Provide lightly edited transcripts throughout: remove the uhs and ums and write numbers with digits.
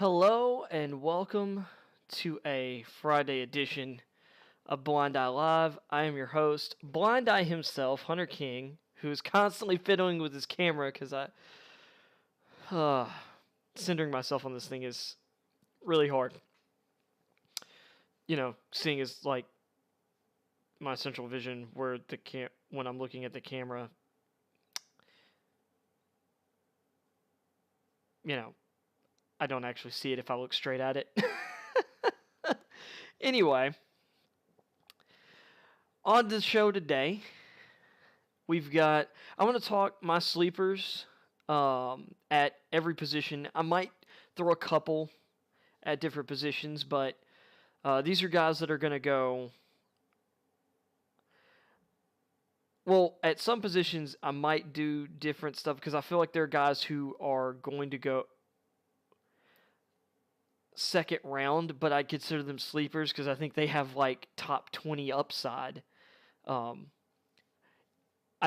Hello and welcome to a Friday edition of Blind Eye Live. I am your host, Blind Eye himself, Hunter King, who is constantly fiddling with his camera because centering myself on this thing is really hard. You know, seeing as like my central vision where when I'm looking at the camera, you know, I don't actually see it if I look straight at it. Anyway, on the show today, I want to talk my sleepers at every position. I might throw a couple at different positions, but these are guys that are going to go. Well, at some positions, I might do different stuff because I feel like there are guys who are going to go second round, but I consider them sleepers because I think they have like top 20 upside. I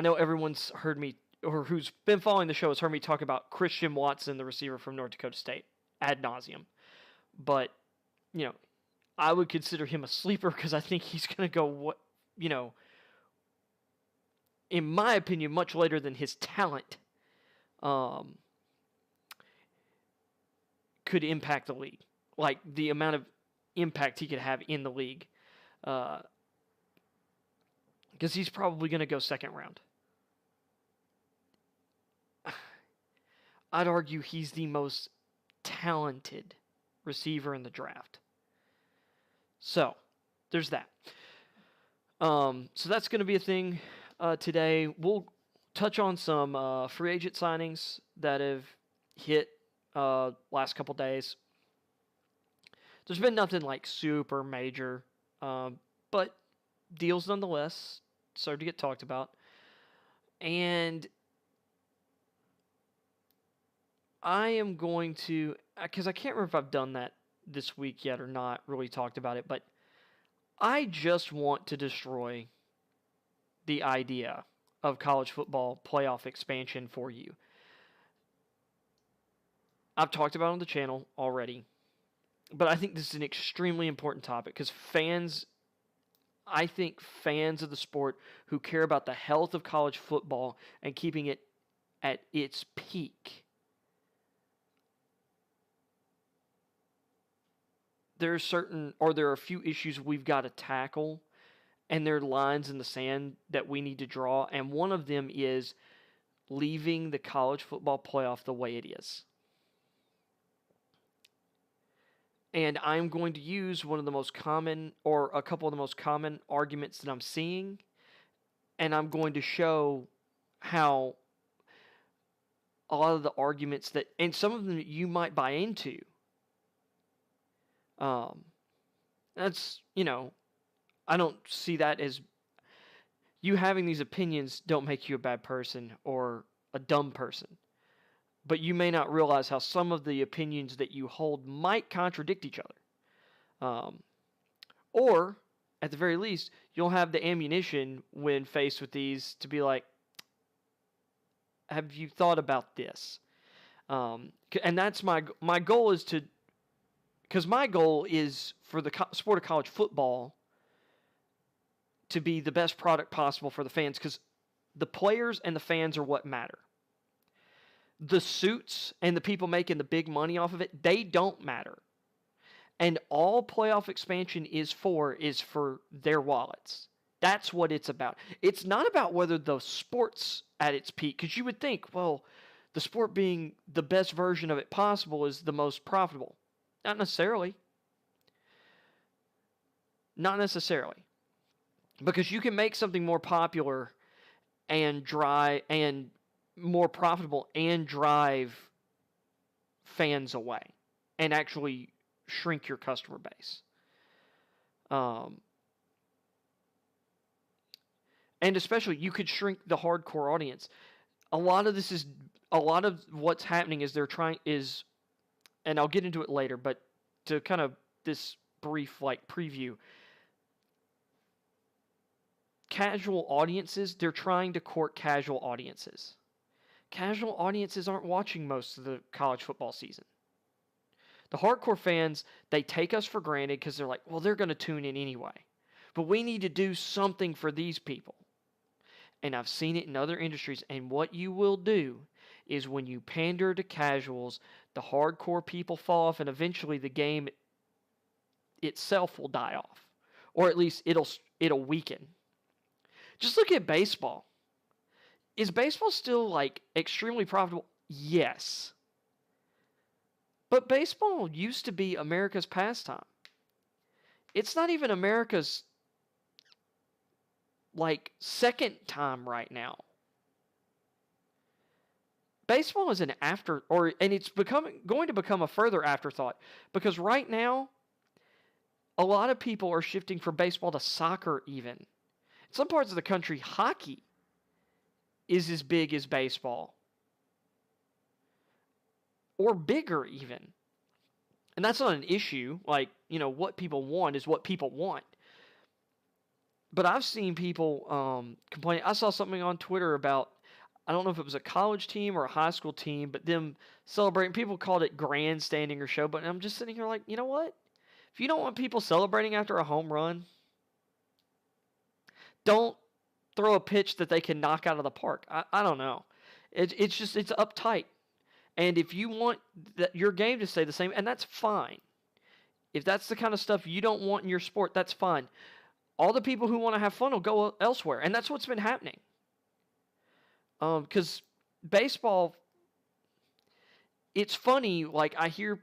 know everyone's heard me, or who's been following the show has heard me talk about Christian Watson, the receiver from North Dakota State, ad nauseum. But, I would consider him a sleeper because I think he's going to go, in my opinion, much later than his talent could impact the league. Like, the amount of impact he could have in the league. Because he's probably going to go second round. I'd argue he's the most talented receiver in the draft. So, there's that. So that's going to be a thing today. We'll touch on some free agent signings that have hit last couple days. There's been nothing like super major, but deals nonetheless started to get talked about. And I am going to, because I can't remember if I've done that this week yet or not, really talked about it, but I just want to destroy the idea of college football playoff expansion for you. I've talked about it on the channel already, but I think this is an extremely important topic because I think fans of the sport who care about the health of college football and keeping it at its peak, there are a few issues we've got to tackle, and there are lines in the sand that we need to draw, and one of them is leaving the college football playoff the way it is. And I'm going to use one of the most common, or a couple of the most common arguments that I'm seeing, and I'm going to show how a lot of the arguments and some of them you might buy into, that's, I don't see that as you having these opinions don't make you a bad person or a dumb person. But you may not realize how some of the opinions that you hold might contradict each other. Or, at the very least, you'll have the ammunition when faced with these to be like, have you thought about this? And that's my goal is to, because my goal is for the sport of college football to be the best product possible for the fans, because the players and the fans are what matter. The suits and the people making the big money off of it, they don't matter. And all playoff expansion is for their wallets. That's what it's about. It's not about whether the sport's at its peak, because you would think, well, the sport being the best version of it possible is the most profitable. Not necessarily. Not necessarily. Because you can make something more popular and more profitable and drive fans away and actually shrink your customer base. And especially you could shrink the hardcore audience. A lot of what's happening is and I'll get into it later, but to kind of this brief preview, casual audiences, they're trying to court casual audiences. Casual audiences aren't watching most of the college football season. The hardcore fans, they take us for granted because they're like, well, they're going to tune in anyway. But we need to do something for these people. And I've seen it in other industries. And what you will do is when you pander to casuals, the hardcore people fall off, and eventually the game itself will die off. Or at least it'll weaken. Just look at baseball. Is baseball still like extremely profitable? Yes. But baseball used to be America's pastime. It's not even America's like second time right now. Baseball is an and it's going to become a further afterthought, because right now a lot of people are shifting from baseball to soccer even. In some parts of the country, hockey is as big as baseball. Or bigger even. And that's not an issue. Like, what people want is what people want. But I've seen people complain. I saw something on Twitter about, I don't know if it was a college team or a high school team, but them celebrating. People called it grandstanding or show. But I'm just sitting here like, you know what? If you don't want people celebrating after a home run, don't throw a pitch that they can knock out of the park. I don't know. It's uptight. And if you want your game to stay the same, and that's fine. If that's the kind of stuff you don't want in your sport, that's fine. All the people who want to have fun will go elsewhere. And that's what's been happening. Because baseball, it's funny, like I hear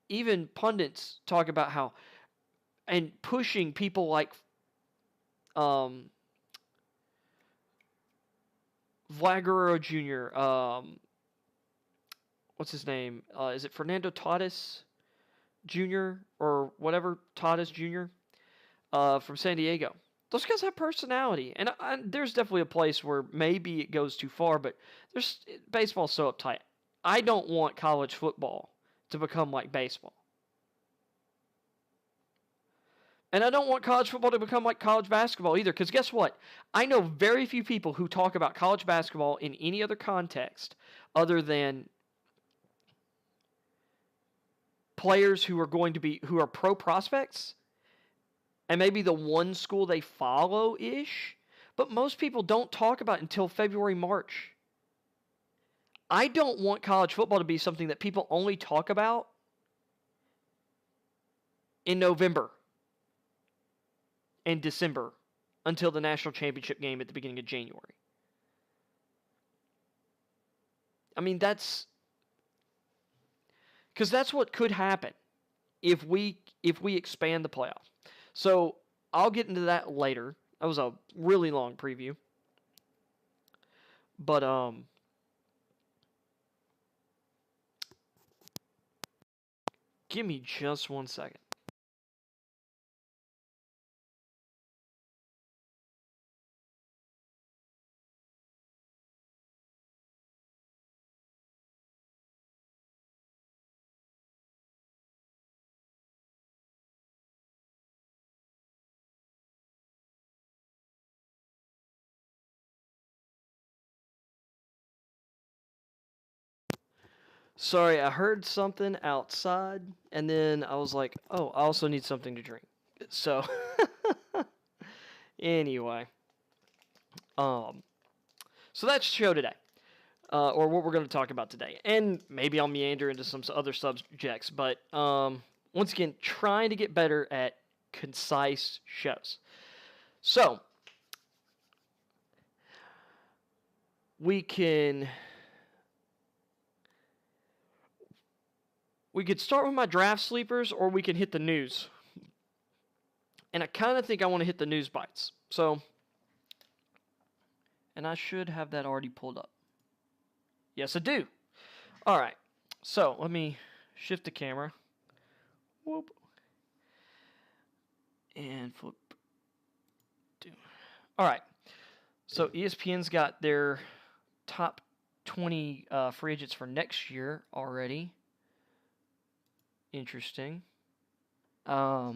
even pundits talk about how, and pushing people like Vlad Guerrero Jr., what's his name? Is it Fernando Tatis Jr. or whatever, Tatis Jr. From San Diego? Those guys have personality, and there's definitely a place where maybe it goes too far, but baseball's so uptight. I don't want college football to become like baseball. And I don't want college football to become like college basketball either, because guess what? I know very few people who talk about college basketball in any other context other than players who are pro prospects, and maybe the one school they follow-ish, but most people don't talk about it until February, March. I don't want college football to be something that people only talk about in November and December until the national championship game at the beginning of January. I mean, because that's what could happen if we expand the playoff. So I'll get into that later. That was a really long preview. But give me just 1 second. Sorry, I heard something outside, and then I was like, oh, I also need something to drink. So, anyway. So that's the show today. Or what we're going to talk about today. And maybe I'll meander into some other subjects. But, once again, trying to get better at concise shows. So, we could start with my draft sleepers, or we can hit the news. And I kind of think I want to hit the news bites. So, and I should have that already pulled up. Yes, I do. All right. So, let me shift the camera. Whoop. And flip. All right. So, ESPN's got their top 20 free agents for next year already. Interesting. But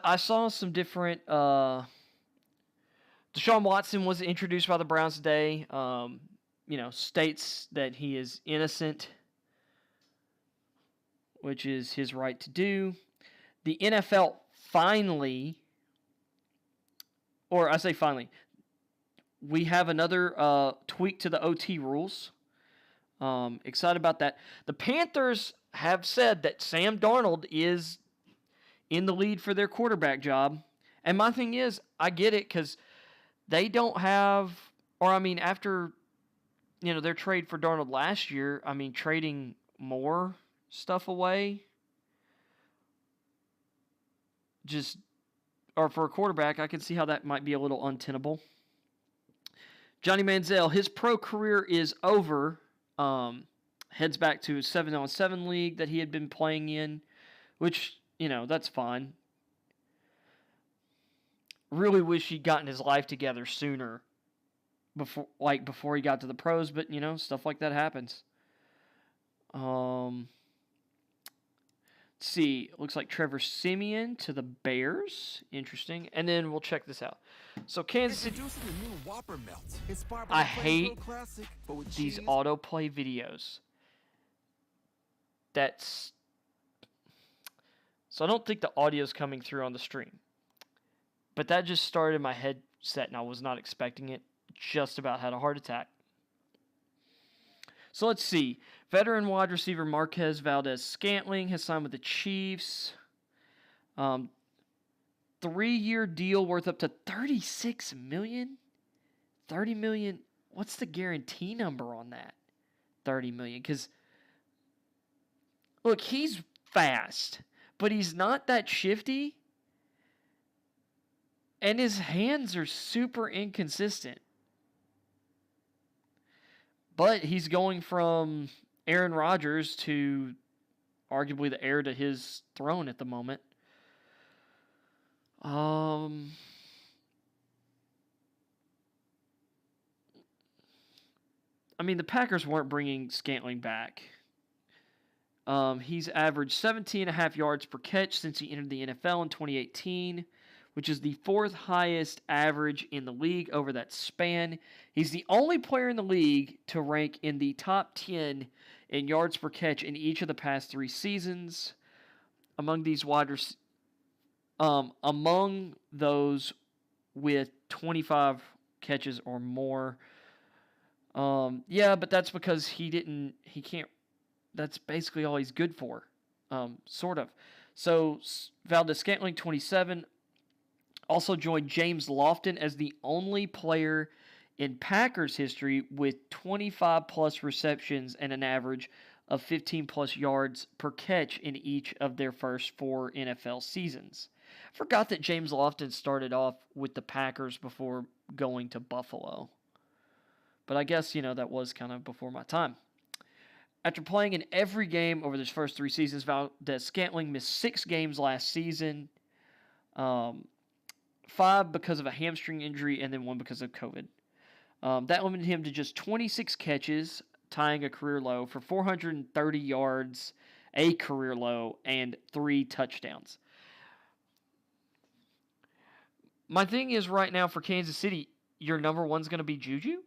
I saw some different. Deshaun Watson was introduced by the Browns today. States that he is innocent. which is his right to do. The NFL finally, or I say finally, we have another tweak to the OT rules. Excited about that. The Panthers have said that Sam Darnold is in the lead for their quarterback job. And my thing is, I get it because they don't have, after, their trade for Darnold last year, trading more stuff away, or for a quarterback, I can see how that might be a little untenable. Johnny Manziel, his pro career is over. Heads back to a 7-on-7 league that he had been playing in, which, that's fine. Really wish he'd gotten his life together sooner before he got to the pros, but, stuff like that happens. Let's see. It looks like Trevor Siemian to the Bears. Interesting. And then we'll check this out. So Kansas City. I hate these autoplay videos. So I don't think the audio's coming through on the stream. But that just started in my headset and I was not expecting it. Just about had a heart attack. So let's see. Veteran wide receiver Marquez Valdes-Scantling has signed with the Chiefs. 3-year deal worth up to $36 million. $30 million. What's the guarantee number on that? $30 million. Because, look, he's fast, but he's not that shifty. And his hands are super inconsistent. But he's going from Aaron Rodgers to arguably the heir to his throne at the moment. The Packers weren't bringing Scantling back. He's averaged 17.5 yards per catch since he entered the NFL in 2018, which is the 4th highest average in the league over that span. He's the only player in the league to rank in the top 10 in yards per catch in each of the past 3 seasons. Among those with 25 catches or more. But that's because that's basically all he's good for. Sort of. So Valdes-Scantling, 27, also joined James Lofton as the only player in Packers history with 25-plus receptions and an average of 15-plus yards per catch in each of their first 4 NFL seasons. I forgot that James Lofton started off with the Packers before going to Buffalo. But I guess, that was kind of before my time. After playing in every game over his first 3 seasons, Valdes-Scantling missed 6 games last season. 5 because of a hamstring injury and then 1 because of COVID. That limited him to just 26 catches, tying a career low for 430 yards, a career low, and 3 touchdowns. My thing is right now for Kansas City, your number 1's going to be Juju?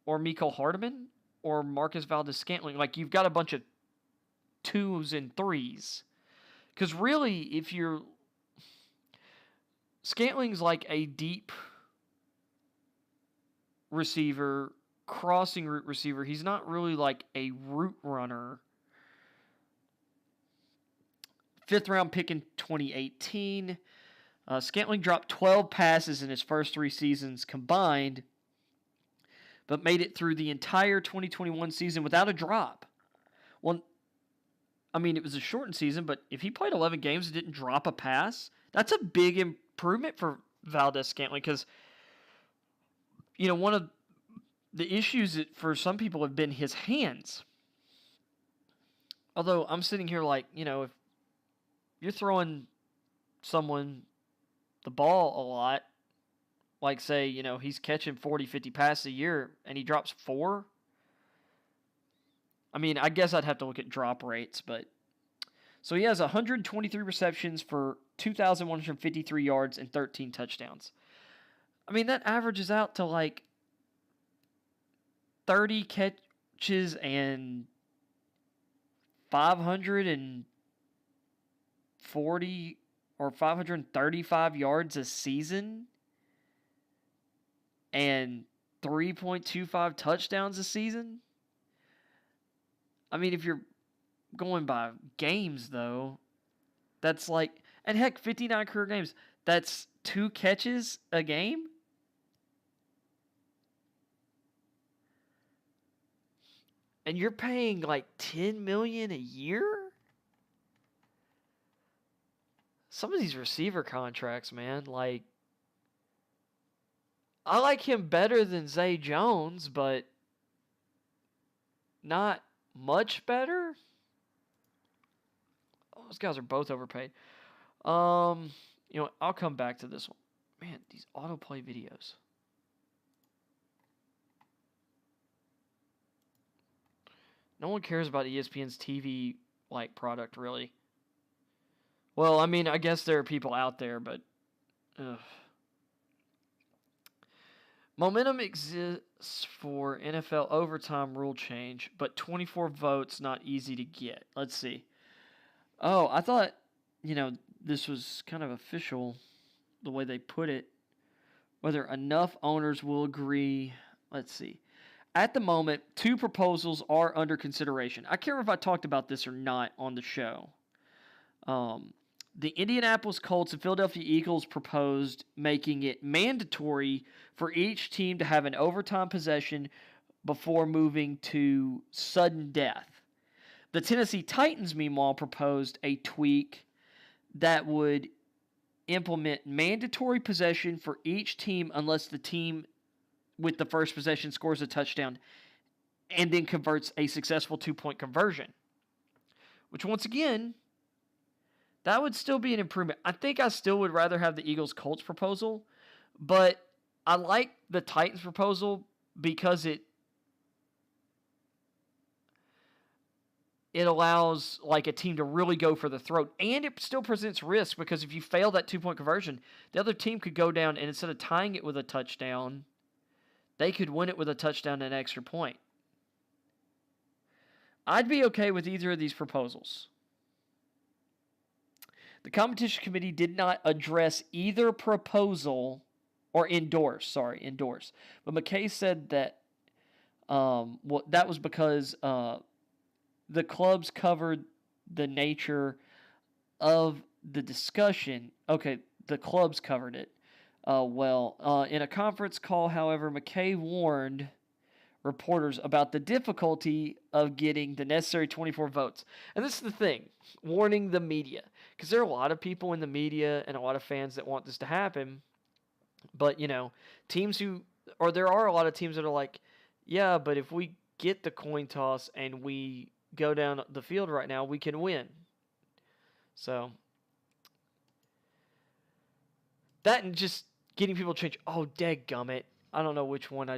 Or Mecole Hardman? Or Marquez Valdes-Scantling? Like, you've got a bunch of 2s and 3s. Because really, if you're... Scantling's like a deep receiver, crossing route receiver. He's not really like a route runner. 5th round pick in 2018. Scantling dropped 12 passes in his first 3 seasons combined, but made it through the entire 2021 season without a drop. Well, it was a shortened season, but if he played 11 games and didn't drop a pass, that's a big improvement for Valdes-Scantling because, one of the issues for some people have been his hands. Although I'm sitting here like, if you're throwing someone the ball a lot, like say, he's catching 40, 50 passes a year and he drops 4. I guess I'd have to look at drop rates, but so he has 123 receptions for 2,153 yards and 13 touchdowns. That averages out to like 30 catches and 540 or 535 yards a season and 3.25 touchdowns a season. I mean, if you're going by games, though, that's like, and heck, 59 career games, that's 2 catches a game. And you're paying like $10 million a year? Some of these receiver contracts, man, like, I like him better than Zay Jones, but not much better. Those guys are both overpaid. I'll come back to this one. Man, these autoplay videos. No one cares about ESPN's TV product, really. Well, I mean, I guess there are people out there, but ugh. Momentum exists for NFL overtime rule change, but 24 votes not easy to get. Let's see. Oh, I thought, this was kind of official, the way they put it. Whether enough owners will agree. Let's see. At the moment, 2 proposals are under consideration. I can't remember if I talked about this or not on the show. The Indianapolis Colts and Philadelphia Eagles proposed making it mandatory for each team to have an overtime possession before moving to sudden death. The Tennessee Titans, meanwhile, proposed a tweak that would implement mandatory possession for each team unless the team with the first possession scores a touchdown and then converts a successful 2-point conversion. Which, once again, that would still be an improvement. I think I still would rather have the Eagles-Colts proposal, but I like the Titans proposal because it allows a team to really go for the throat, and it still presents risk because if you fail that 2-point conversion, the other team could go down and instead of tying it with a touchdown, they could win it with a touchdown and an extra point. I'd be okay with either of these proposals. The competition committee did not address either proposal or endorse. But McKay said that that was because the clubs covered the nature of the discussion. Okay, the clubs covered it. In a conference call, however, McKay warned reporters about the difficulty of getting the necessary 24 votes. And this is the thing, warning the media. Because there are a lot of people in the media and a lot of fans that want this to happen. But, there are a lot of teams that are like, yeah, but if we get the coin toss and we go down the field right now, we can win. So, that and just getting people to change. Oh, dadgummit. I don't know which one I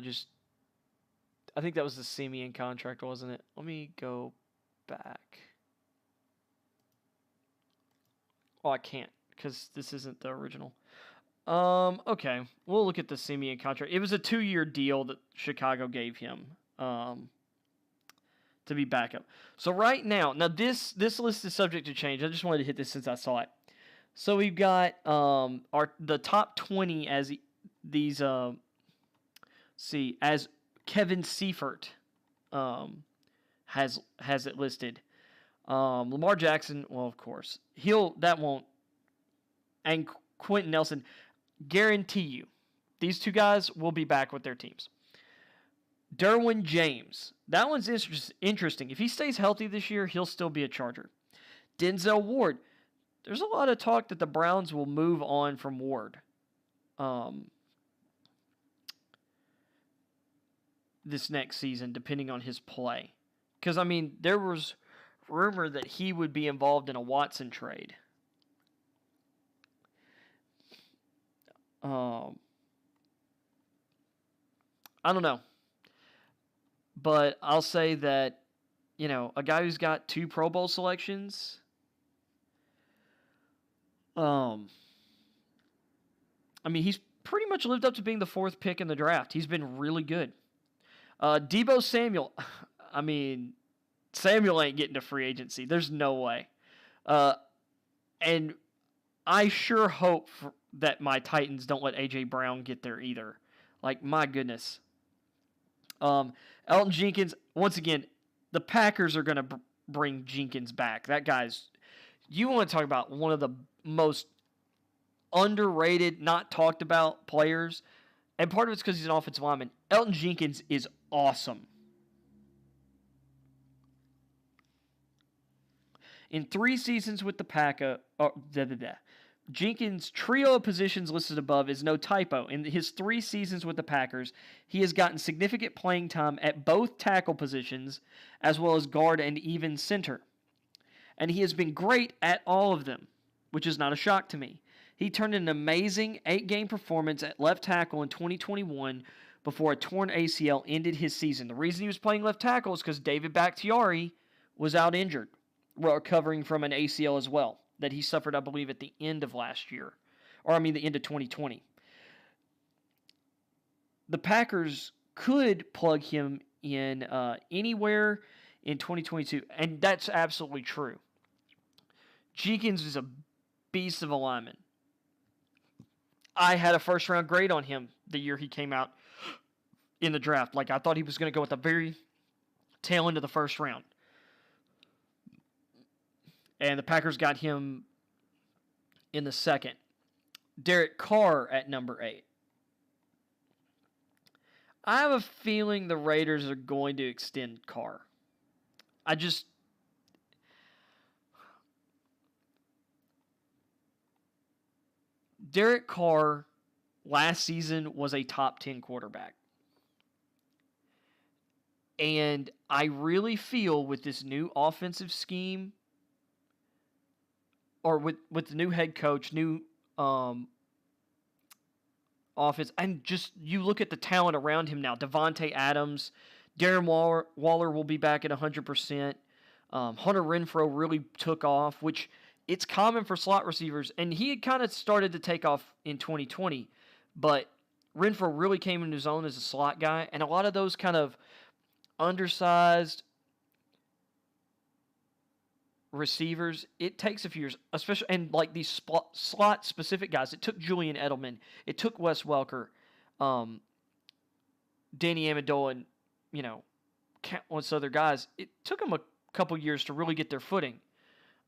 think that was the Simeon contract, wasn't it? Let me go back. Oh, I can't because this isn't the original. Okay. We'll look at the Simeon contract. It was a 2-year deal that Chicago gave him to be backup. So right now this list is subject to change. I just wanted to hit this since I saw it. So we've got the top 20 as these as Kevin Seifert has it listed. Lamar Jackson, well, of course, and Quentin Nelson, guarantee you, these 2 guys will be back with their teams. Derwin James, that one's interesting. If he stays healthy this year, he'll still be a Charger. Denzel Ward, there's a lot of talk that the Browns will move on from Ward. This next season, depending on his play. Because, there was rumor that he would be involved in a Watson trade. I don't know. But I'll say that, a guy who's got 2 Pro Bowl selections, he's pretty much lived up to being the 4th pick in the draft. He's been really good. Deebo Samuel, Samuel ain't getting to free agency. There's no way. And I sure hope that my Titans don't let A.J. Brown get there either. Like, my goodness. Elton Jenkins, once again, the Packers are going to bring Jenkins back. That guy's... You want to talk about one of the most underrated, not talked about players, and part of it's because he's an offensive lineman. Elton Jenkins is awesome. In 3 seasons with the Packers, Jenkins' trio of positions listed above is no typo. In his 3 seasons with the Packers, he has gotten significant playing time at both tackle positions, as well as guard and even center. And he has been great at all of them, which is not a shock to me. He turned in an amazing 8-game performance at left tackle in 2021 before a torn ACL ended his season. The reason he was playing left tackle is because David Bakhtiari was out injured, recovering from an ACL as well, that he suffered, I believe, at the end of last year. The end of 2020. The Packers could plug him in anywhere in 2022, and that's absolutely true. Jenkins is a beast of a lineman. I had a first-round grade on him the year he came out in the draft. Like, I thought he was going to go at the very tail end of the first round. And the Packers got him in the second. Derek Carr at number 8. I have a feeling the Raiders are going to extend Carr. Derek Carr last season was a top 10 quarterback. And I really feel with this new offensive scheme, or with the new head coach, new offense, and just you look at the talent around him now. Devontae Adams, Darren Waller will be back at 100%. Hunter Renfro really took off, which it's common for slot receivers, and he had kind of started to take off in 2020, but Renfro really came into his own as a slot guy, and a lot of those kind of undersized receivers, it takes a few years, especially, and like these slot specific guys. It took Julian Edelman, it took Wes Welker, Danny Amendola, and countless other guys. It took them a couple years to really get their footing,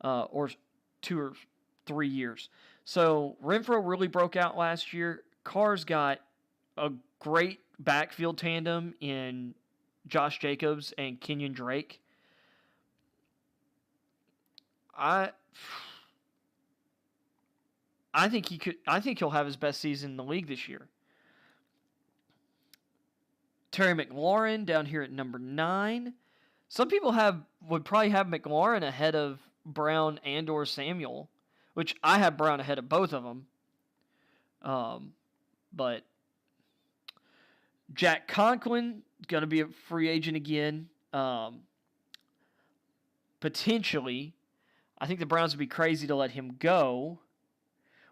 or 2 or 3 years. So Renfro really broke out last year. Carr's got a great backfield tandem in Josh Jacobs and Kenyan Drake. I think he'll have his best season in the league this year. Terry McLaurin down here at number 9. Some people would probably have McLaurin ahead of Brown and or Samuel, which I have Brown ahead of both of them. But Jack Conklin going to be a free agent again. Potentially. I think the Browns would be crazy to let him go.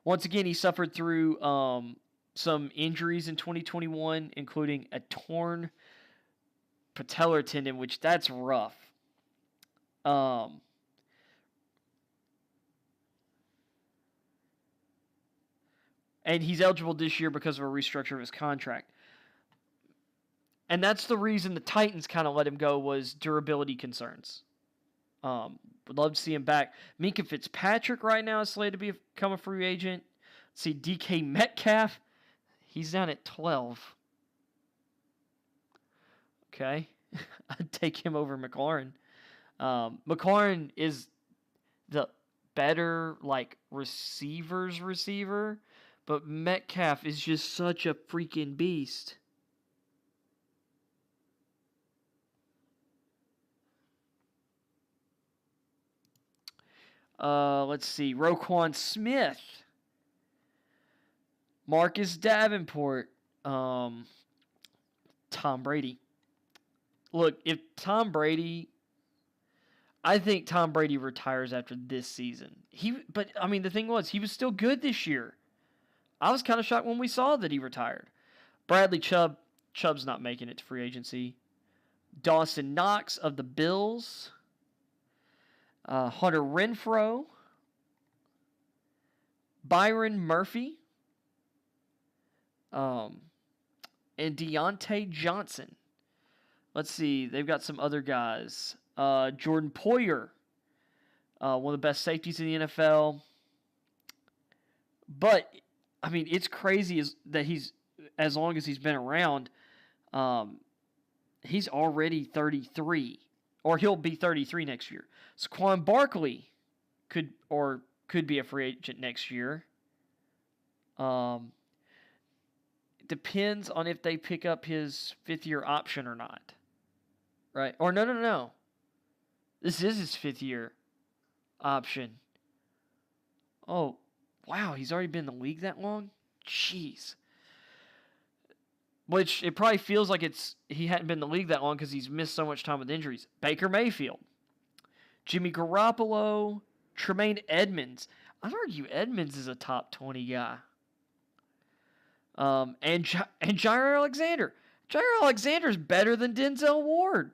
Once again, he suffered through some injuries in 2021, including a torn patellar tendon, which that's rough. And he's eligible this year because of a restructure of his contract. And that's the reason the Titans kind of let him go, was durability concerns. Would love to see him back. Minkah Fitzpatrick right now is slated to become a free agent. Let's see, DK Metcalf, he's down at 12. Okay. I'd take him over McLaurin. McLaurin is the better, receiver, but Metcalf is just such a freaking beast. Let's see. Roquan Smith. Marcus Davenport. Tom Brady. Look, I think Tom Brady retires after this season. The thing was, he was still good this year. I was kind of shocked when we saw that he retired. Bradley Chubb's not making it to free agency. Dawson Knox of the Bills. Hunter Renfro, Byron Murphy, and Deontay Johnson. Let's see. They've got some other guys. Jordan Poyer, one of the best safeties in the NFL. But, I mean, it's crazy that as long as he's been around, he's already 33. Or he'll be 33 next year. Saquon Barkley could be a free agent next year. Depends on if they pick up his 5th-year option or not. Right? Or no. This is his 5th-year option. Oh, wow. He's already been in the league that long? Jeez. Which it probably feels like he hadn't been in the league that long because he's missed so much time with injuries. Baker Mayfield. Jimmy Garoppolo. Tremaine Edmonds. I'd argue Edmonds is a top 20 guy. And Jair Alexander. Jair Alexander's better than Denzel Ward.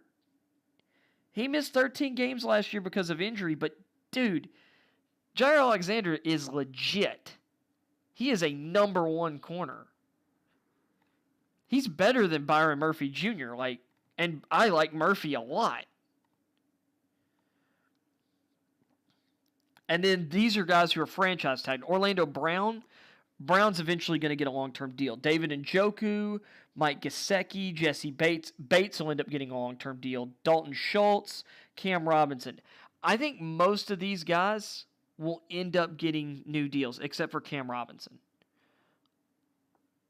He missed 13 games last year because of injury, but dude, Jair Alexander is legit. He is a number 1 corner. He's better than Byron Murphy Jr. And I like Murphy a lot. And then these are guys who are franchise tagged. Orlando Brown. Brown's eventually going to get a long-term deal. David Njoku, Mike Gesicki, Jesse Bates. Bates will end up getting a long-term deal. Dalton Schultz, Cam Robinson. I think most of these guys will end up getting new deals, except for Cam Robinson.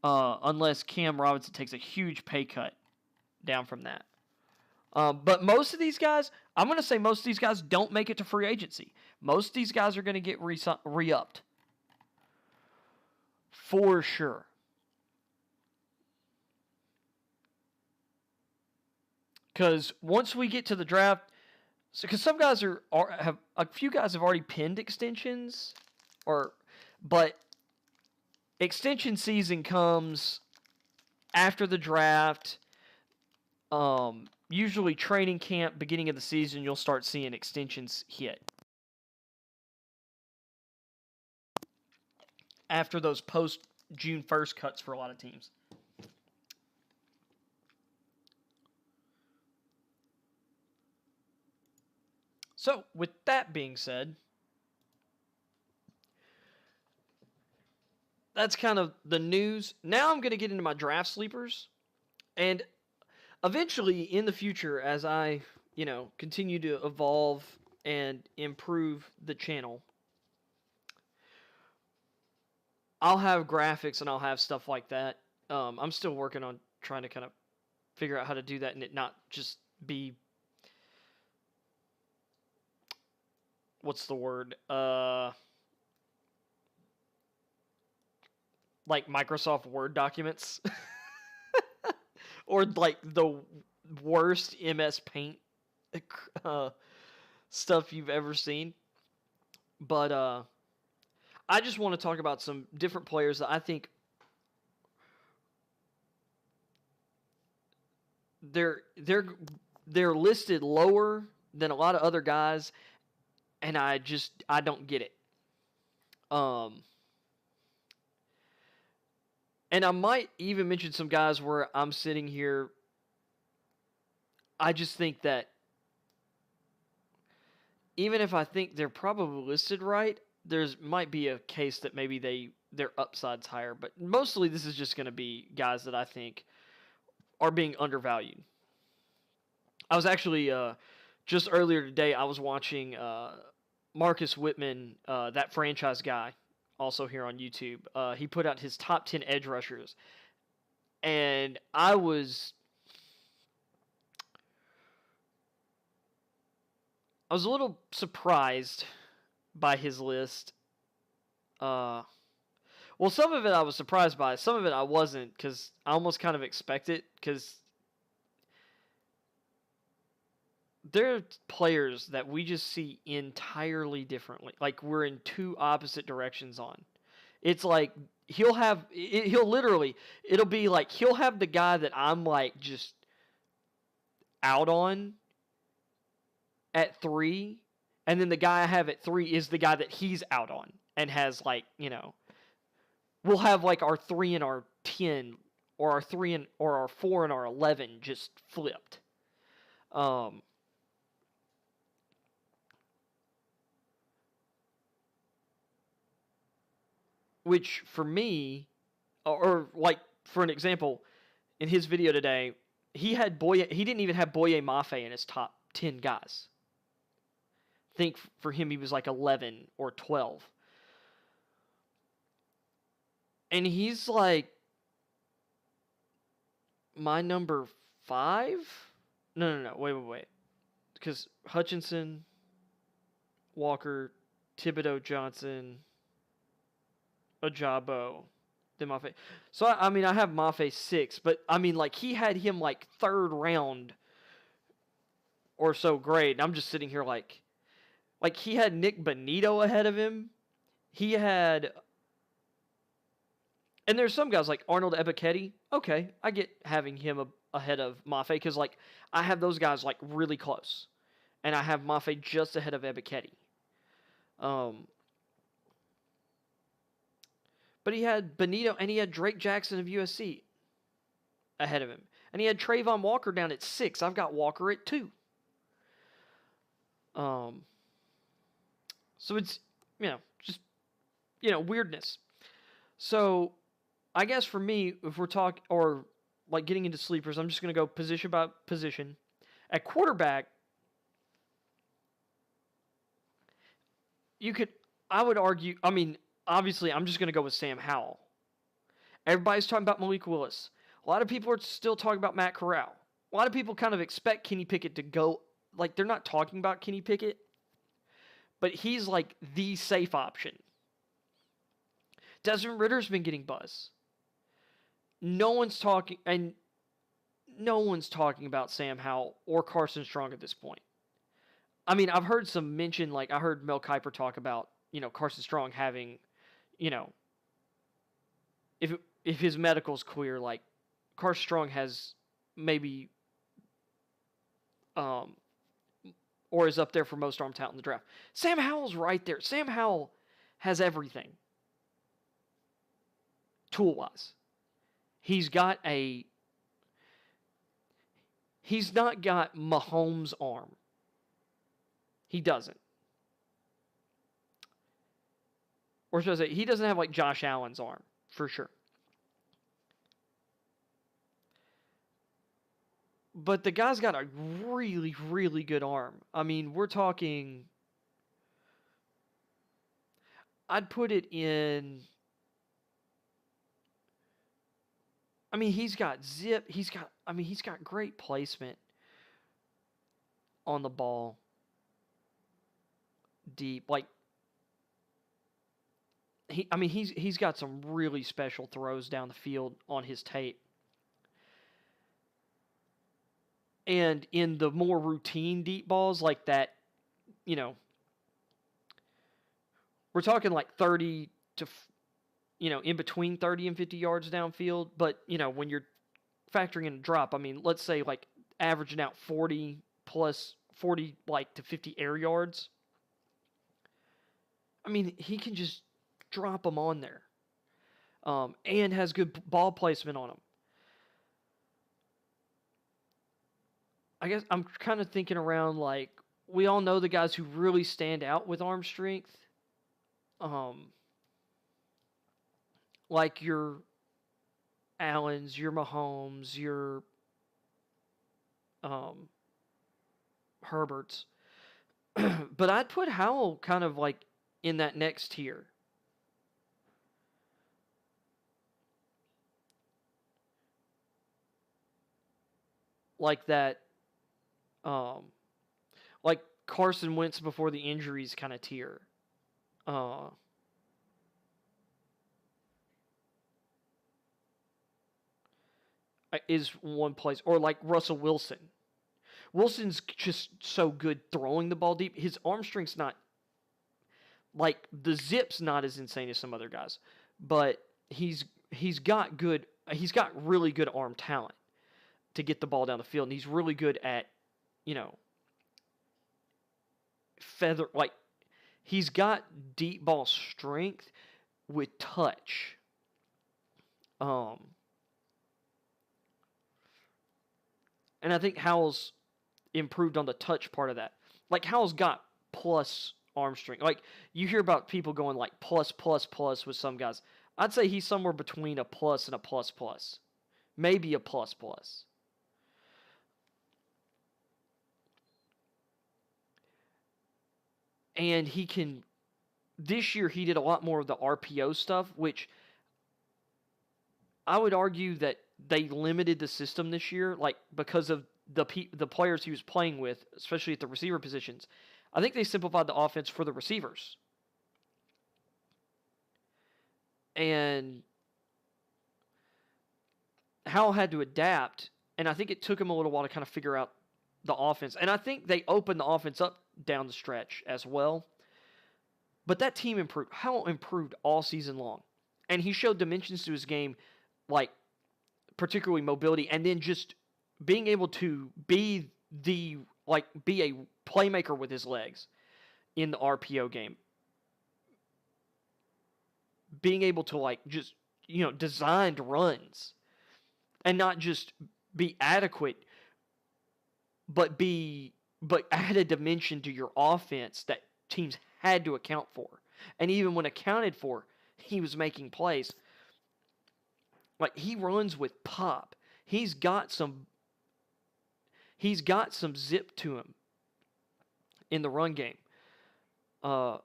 Unless Cam Robinson takes a huge pay cut down from that. But most of these guys, I'm going to say most of these guys don't make it to free agency. Most of these guys are going to get re-upped. For sure. Because once we get to the draft, because some guys have a few guys have already pinned extensions, but extension season comes after the draft. Usually training camp, beginning of the season, you'll start seeing extensions hit. After those post-June 1st cuts for a lot of teams. So, with that being said, that's kind of the news. Now I'm going to get into my draft sleepers. And eventually, in the future, as I, continue to evolve and improve the channel, I'll have graphics and I'll have stuff like that. I'm still working on trying to kind of figure out how to do that and it not just be, what's the word? Like Microsoft Word documents. Or like the worst MS Paint stuff you've ever seen. But I just want to talk about some different players that I think they're listed lower than a lot of other guys, and I don't get it. And I might even mention some guys where I'm sitting here, I just think that even if I think they're probably listed right, there's might be a case that maybe their upside's higher. But mostly this is just going to be guys that I think are being undervalued. I was actually, just earlier today, I was watching Marcus Whitman, that franchise guy, also here on YouTube. He put out his top 10 edge rushers. And I was a little surprised by his list. Well, some of it I was surprised by. Some of it I wasn't, because I almost kind of expect it, because there are players that we just see entirely differently. Like, we're in two opposite directions on. It's like, it'll be like, he'll have the guy that I'm like just out on at 3, And then the guy I have at 3 is the guy that he's out on and has like, we'll have like our 3 and our 10 or our 3 and or our 4 and our 11 just flipped. Which for me, or like for an example, in his video today, he didn't even have Boye Mafe in his top 10 guys. I think for him he was like 11 or 12. And he's like my number 5? No. Wait. Because Hutchinson, Walker, Thibodeau, Johnson, Ajabo, then Mafe. So, I mean, I have Mafe 6, but, I mean, like, he had him, like, 3rd round or so grade. And I'm just sitting here like, he had Nick Bonito ahead of him. He had... And there's some guys like Arnold Ebiketie. Okay, I get having him ahead of Mafe because, like, I have those guys, like, really close. And I have Mafe just ahead of Ebiketie. But he had Bonito and he had Drake Jackson of USC ahead of him. And he had Trayvon Walker down at 6. I've got Walker at 2. So it's, just, weirdness. So I guess for me, if we're talking, or like getting into sleepers, I'm just going to go position by position. At quarterback, I would argue, I mean, obviously, I'm just going to go with Sam Howell. Everybody's talking about Malik Willis. A lot of people are still talking about Matt Corral. A lot of people kind of expect Kenny Pickett to go, like, they're not talking about Kenny Pickett, but he's like the safe option. Desmond Ritter's been getting buzz. No one's talking about Sam Howell or Carson Strong at this point. I mean, I've heard some mention, like, I heard Mel Kiper talk about, Carson Strong having, if his medical's clear, like, Carson Strong has maybe, or is up there for most armed talent in the draft. Sam Howell's right there. Sam Howell has everything, tool-wise. He's not got Mahomes' arm. He doesn't. Or should I say, he doesn't have like Josh Allen's arm, for sure. But the guy's got a really, really good arm. I mean, we're talking... I'd put it in... I mean, he's got zip. He's got great placement on the ball. Deep. Like, he's got some really special throws down the field on his tape. And in the more routine deep balls like that, we're talking like 30 to, in between 30 and 50 yards downfield. But, when you're factoring in a drop, I mean, let's say like averaging out 40 like to 50 air yards. I mean, he can just drop them on there. And has good ball placement on them. I guess I'm kind of thinking around, like, we all know the guys who really stand out with arm strength. Like your Allens, your Mahomes, your Herberts. But I'd put Howell kind of like in that next tier. Like that, like Carson Wentz before the injuries kind of tier. Is one place. Or like Russell Wilson. Wilson's just so good throwing the ball deep. His arm strength's not, like, the zip's not as insane as some other guys. But he's got really good arm talent to get the ball down the field. And he's really good at, he's got deep ball strength with touch. And I think Howell's improved on the touch part of that. Like, Howell's got plus arm strength. Like, you hear about people going like plus with some guys. I'd say he's somewhere between a plus and a plus. Maybe a plus. And he can, this year he did a lot more of the RPO stuff, which I would argue that they limited the system this year, like, because of the players he was playing with, especially at the receiver positions. I think they simplified the offense for the receivers. And Howell had to adapt, and I think it took him a little while to kind of figure out the offense. And I think they opened the offense up down the stretch as well. But that team improved. Howell improved all season long. And he showed dimensions to his game, like particularly mobility, and then just being able to be a playmaker with his legs in the RPO game. Being able to just, designed runs and not just be adequate, but add a dimension to your offense that teams had to account for. And even when accounted for, he was making plays. Like, he runs with pop. He's got some zip to him in the run game. I'm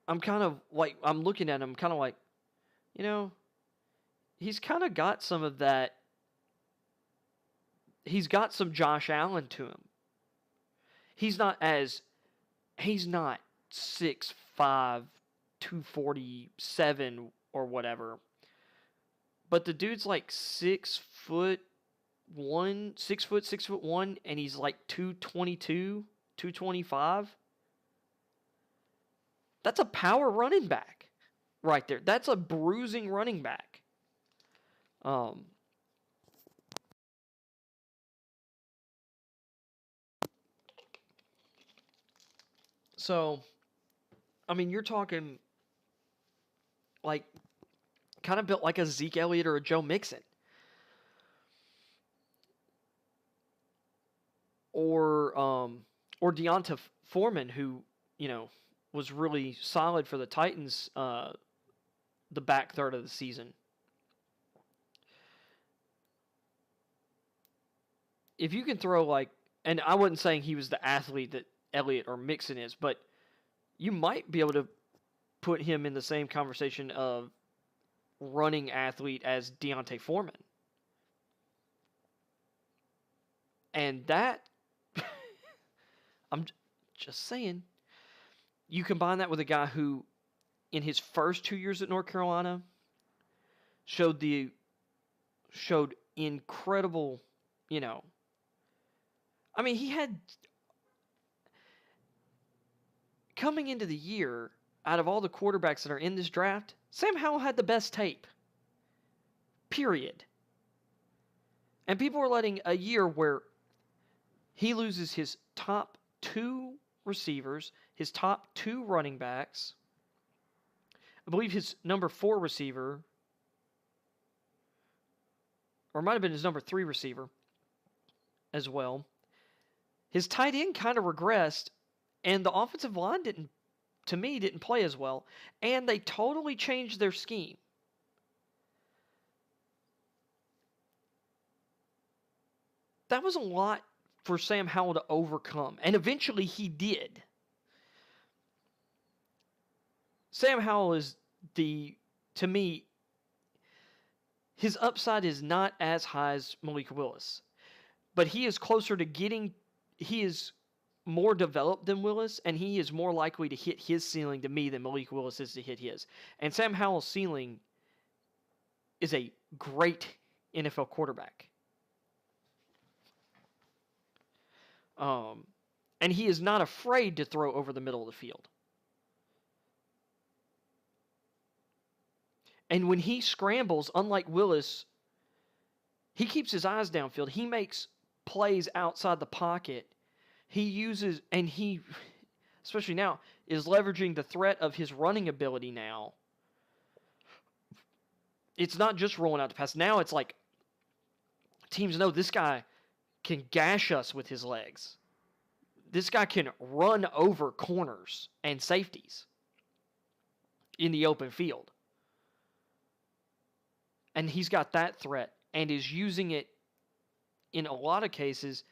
looking at him kind of like, he's kind of got some of that. He's got some Josh Allen to him. He's not 6'5", 247 or whatever. But the dude's like 6'1", and he's like 222, 225. That's a power running back right there. That's a bruising running back. So, I mean, you're talking like kind of built like a Zeke Elliott or a Joe Mixon. Or Deonta Foreman, who, was really solid for the Titans the back third of the season. If you can throw and I wasn't saying he was the athlete that Elliott or Mixon is, but you might be able to put him in the same conversation of running athlete as Deonta Foreman. And that, I'm just saying, you combine that with a guy who, in his first 2 years at North Carolina, showed incredible, I mean, he had, coming into the year, out of all the quarterbacks that are in this draft, Sam Howell had the best tape. Period. And people are letting a year where he loses his top 2 receivers, his top 2 running backs, I believe his number 4 receiver, or it might have been his number 3 receiver as well. His tight end kind of regressed, and the offensive line didn't play as well, and they totally changed their scheme. That was a lot for Sam Howell to overcome, and eventually he did. Sam Howell is to me, his upside is not as high as Malik Willis, but he is closer to he is more developed than Willis, and he is more likely to hit his ceiling to me than Malik Willis is to hit his. And Sam Howell's ceiling is a great NFL quarterback. And he is not afraid to throw over the middle of the field. And when he scrambles, unlike Willis, he keeps his eyes downfield. He makes plays outside the pocket he uses, and he, especially now, is leveraging the threat of his running ability now. It's not just rolling out the pass. Now it's like teams know this guy can gash us with his legs. This guy can run over corners and safeties in the open field. And he's got that threat and is using it in a lot of cases.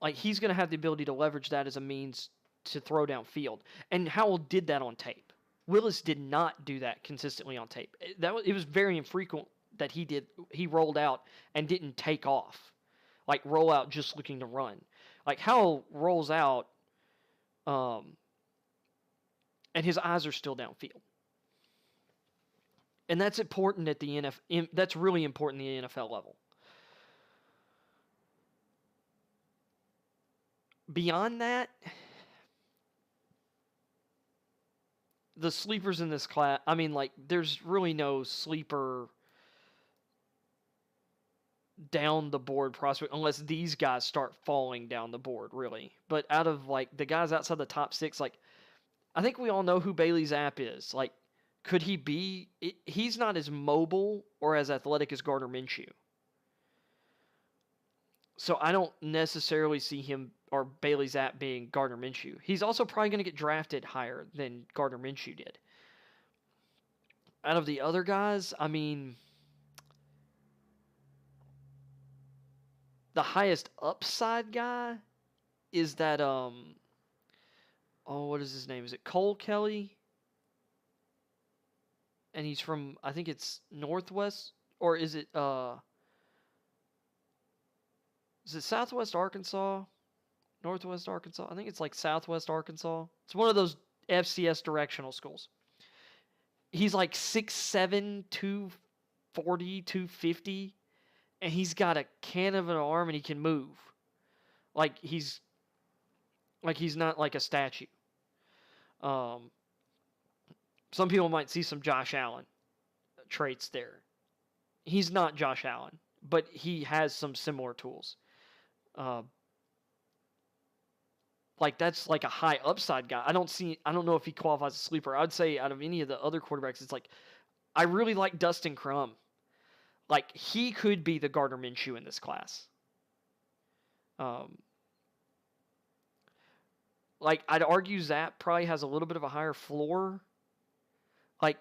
Like, he's going to have the ability to leverage that as a means to throw downfield. And Howell did that on tape. Willis did not do that consistently on tape. It was very infrequent that he rolled out and didn't take off. Like, roll out just looking to run. Like, Howell rolls out, and his eyes are still downfield. And that's important at the NFL. That's really important at the NFL level. Beyond that, the sleepers in this class, I mean, like, there's really no sleeper down the board prospect unless these guys start falling down the board, really. But out of, like, the guys outside the top 6, like, I think we all know who Bailey Zappe is. Like, could he be? He's not as mobile or as athletic as Gardner Minshew. So I don't necessarily see him or Bailey Zappe being Gardner Minshew. He's also probably going to get drafted higher than Gardner Minshew did. Out of the other guys, I mean, the highest upside guy is that, what is his name? Is it Cole Kelly? And he's from, I think it's Northwest, or is it Southwest Arkansas? Northwest Arkansas? I think it's like Southwest Arkansas. It's one of those FCS directional schools. He's like 6'7", 240, 250, and he's got a can of an arm and he can move. Like he's not like a statue. Some people might see some Josh Allen traits there. He's not Josh Allen, but he has some similar tools. Like, that's like a high upside guy. I don't know if he qualifies as a sleeper. I would say out of any of the other quarterbacks, it's like, I really like Dustin Crum. Like, he could be the Gardner Minshew in this class. Like, I'd argue Zappe probably has a little bit of a higher floor. Like,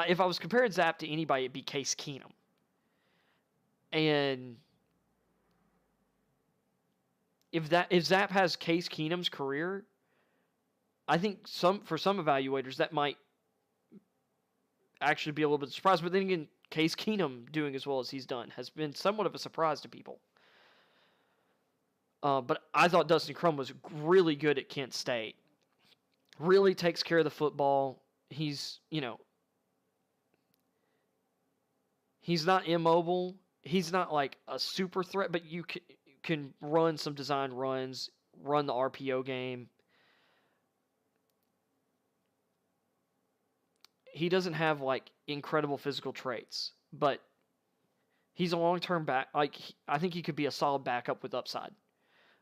if I was comparing Zappe to anybody, it'd be Case Keenum. And if Zappe has Case Keenum's career, I think for some evaluators that might actually be a little bit surprised. But then again, Case Keenum doing as well as he's done has been somewhat of a surprise to people. But I thought Dustin Crum was really good at Kent State. Really takes care of the football. He's not immobile. He's not like a super threat, but you can run some design runs, run the RPO game. He doesn't have like incredible physical traits, but he's a long-term back. Like, I think he could be a solid backup with upside.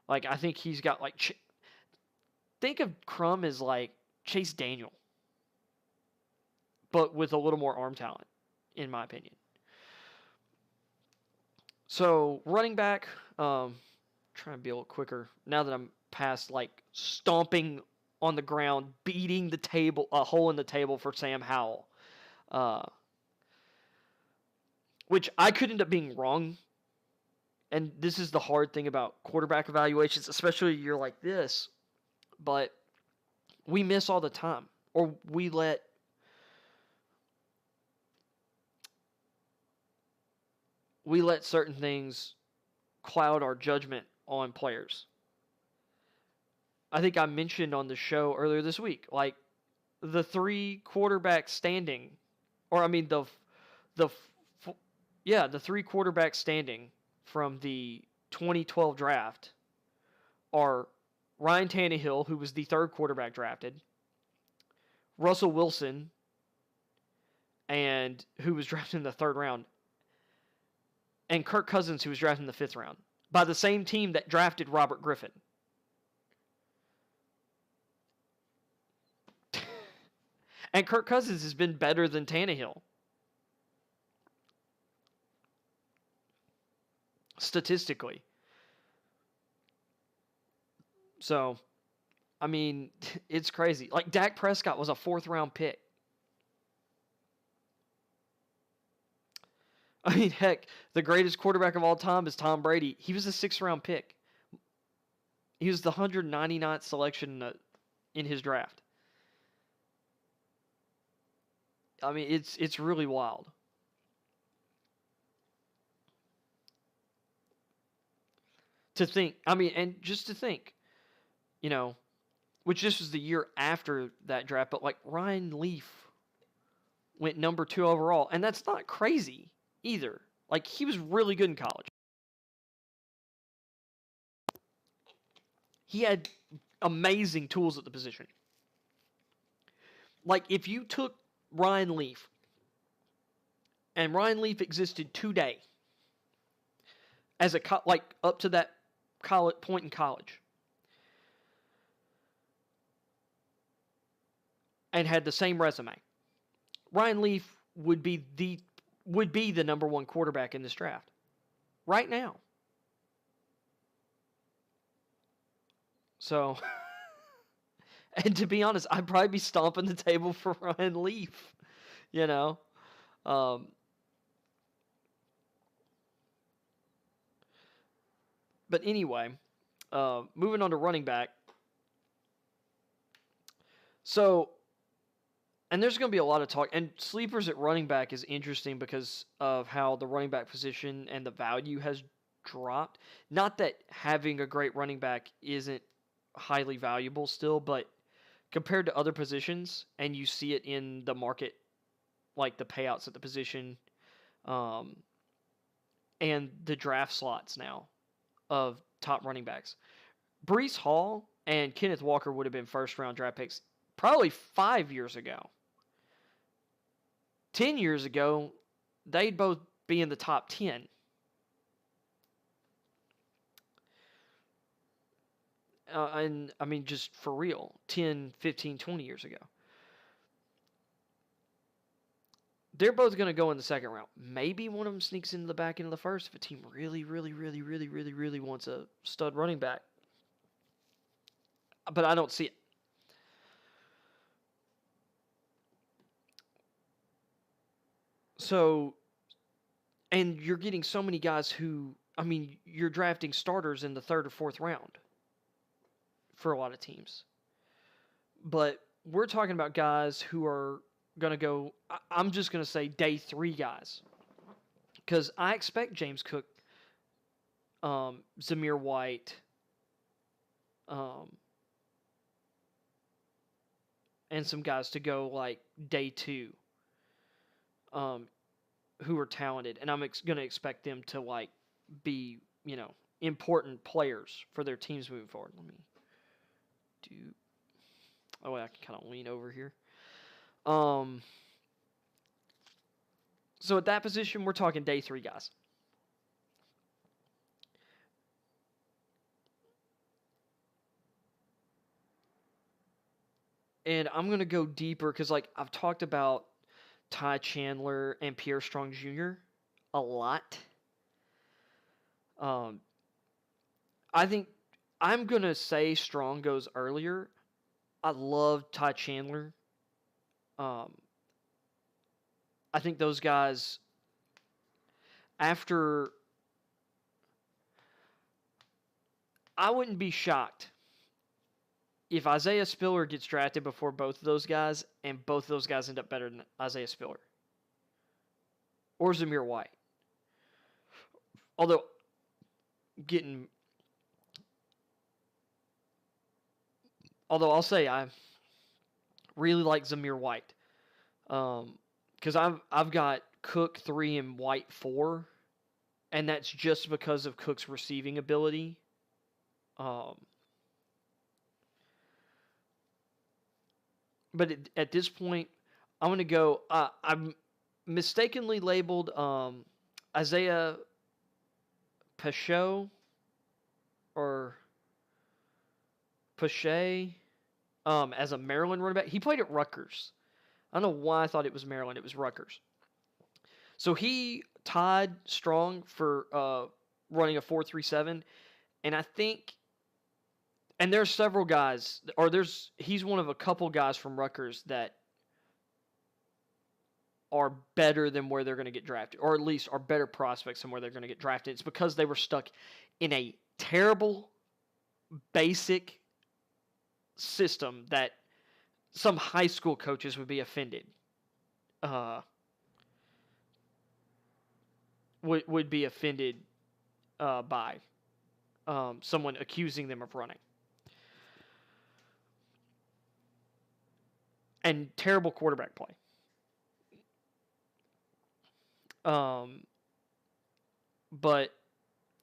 Like, I think he's got like, think of Crum as like Chase Daniel, but with a little more arm talent, in my opinion. So, running back, trying to be a little quicker now that I'm past like stomping on the ground, beating the table, a hole in the table for Sam Howell, which I could end up being wrong. And this is the hard thing about quarterback evaluations, especially a year like this, but we miss all the time, or we let certain things cloud our judgment on players. I think I mentioned on the show earlier this week, like the three quarterbacks standing, or I mean the three quarterbacks standing from the 2012 draft are Ryan Tannehill, who was the third quarterback drafted, Russell Wilson, and who was drafted in the third round, and Kirk Cousins, who was drafted in the fifth round. by the same team that drafted Robert Griffin. And Kirk Cousins has been better than Tannehill. Statistically. So, I mean, it's crazy. Like, Dak Prescott was a 4th-round pick. I mean, heck, the greatest quarterback of all time is Tom Brady. He was a 6th-round pick. He was the 199th selection in his draft. I mean, it's really wild. To think, I mean, and just to think, you know, which this was the year after that draft, but like Ryan Leaf went number 2 overall, and that's not crazy either. Like, he was really good in college. He had amazing tools at the position. Like, if you took Ryan Leaf, and Ryan Leaf existed today as a like up to that point in college, and had the same resume, Ryan Leaf would be the number 1 quarterback in this draft right now. So, and to be honest, I'd probably be stomping the table for Ryan Leaf, you know. But anyway, moving on to running back. So, and there's going to be a lot of talk, and sleepers at running back is interesting because of how the running back position and the value has dropped. Not that having a great running back isn't highly valuable still, but compared to other positions, and you see it in the market, like the payouts at the position, and the draft slots now of top running backs. Breece Hall and Kenneth Walker would have been 1st-round draft picks probably 5 years ago. 10 years ago, they'd both be in the top 10. And, I mean, just for real, 10, 15, 20 years ago. They're both going to go in the 2nd round. Maybe one of them sneaks into the back end of the 1st if a team really, really, really, really, really, really wants a stud running back. But I don't see it. So, and you're getting so many guys who, I mean, you're drafting starters in the 3rd or 4th round for a lot of teams. But we're talking about guys who are going to go, I'm just going to say day 3 guys. Because I expect James Cook, Zamir White, and some guys to go like day 2. Who are talented, and I'm going to expect them to like be, you know, important players for their teams moving forward. Let me do. Oh, I can kind of lean over here. So at that position, we're talking day 3 guys. And I'm going to go deeper because, like, I've talked about Ty Chandler and Pierre Strong Jr. a lot. I think I'm going to say Strong goes earlier. I love Ty Chandler. I think those guys, after, I wouldn't be shocked if Isaiah Spiller gets drafted before both of those guys, and both of those guys end up better than Isaiah Spiller. Or Zamir White. Although, I'll say I really like Zamir White. Because I've got Cook 3 and White 4, and that's just because of Cook's receiving ability. But at this point, I'm going to go. I'm mistakenly labeled Isaiah Pachot or Pache as a Maryland running back. He played at Rutgers. I don't know why I thought it was Maryland. It was Rutgers. So he tied strong for running a 4.37, and I think, and there's several guys, or he's one of a couple guys from Rutgers that are better than where they're going to get drafted, or at least are better prospects than where they're going to get drafted. It's because they were stuck in a terrible, basic system that some high school coaches would be offended. Would be offended by someone accusing them of running. And terrible quarterback play. But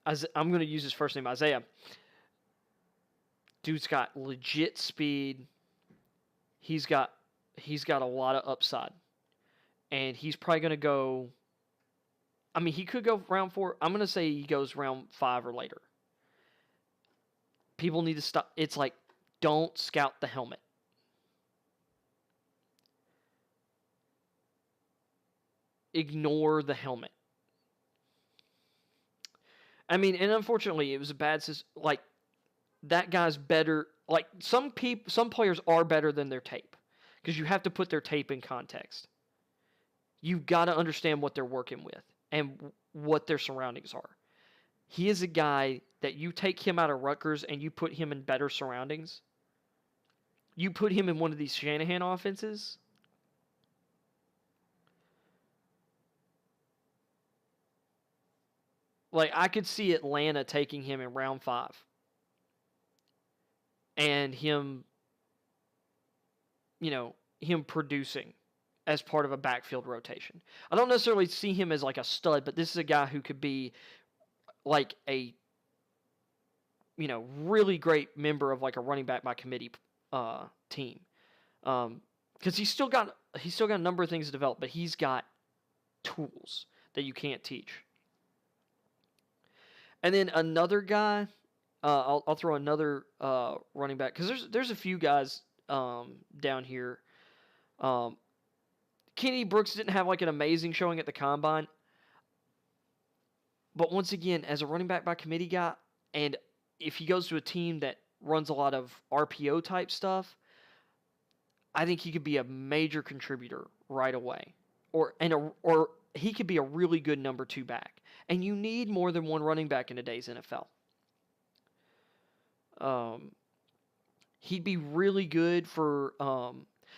I'm going to use his first name, Isaiah. Dude's got legit speed. He's got a lot of upside. And he's probably going to go, I mean, he could go round 4. I'm going to say he goes round 5 or later. People need to stop. It's like, don't scout the helmet. Ignore the helmet. I mean, and unfortunately, it was a bad system. Like, that guy's better. Like, some players are better than their tape, because you have to put their tape in context. You've got to understand what they're working with and what their surroundings are. He is a guy that you take him out of Rutgers and you put him in better surroundings. You put him in one of these Shanahan offenses. Like, I could see Atlanta taking him in round 5. And him producing as part of a backfield rotation. I don't necessarily see him as like a stud, but this is a guy who could be like a really great member of like a running back by committee team. Because he's still got a number of things to develop, but he's got tools that you can't teach. And then another guy, I'll throw another running back, because there's a few guys down here. Kenny Brooks didn't have like an amazing showing at the combine, but once again, as a running back by committee guy, and if he goes to a team that runs a lot of RPO type stuff, I think he could be a major contributor right away, or he could be a really good number 2 back. And you need more than one running back in today's NFL. He'd be really good for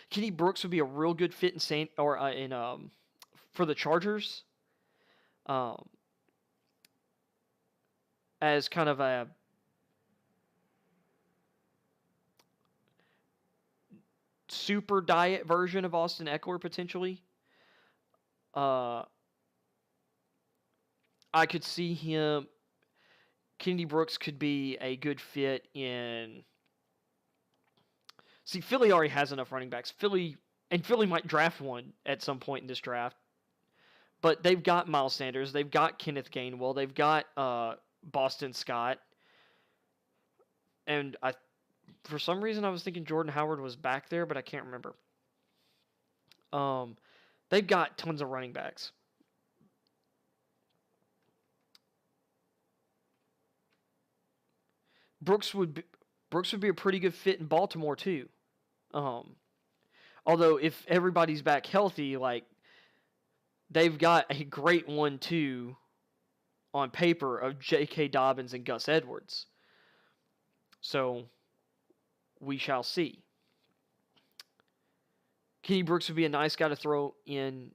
Kenny Brooks would be a real good fit for the Chargers. As kind of a super diet version of Austin Eckler potentially. I could see him. Kenny Brooks could be a good fit in. See, Philly already has enough running backs. Philly might draft one at some point in this draft. But they've got Miles Sanders. They've got Kenneth Gainwell. They've got Boston Scott. And for some reason, I was thinking Jordan Howard was back there, but I can't remember. They've got tons of running backs. Brooks would be a pretty good fit in Baltimore too. Although if everybody's back healthy, like, they've got a great 1-2 on paper of J.K. Dobbins and Gus Edwards. So we shall see. Kenny Brooks would be a nice guy to throw in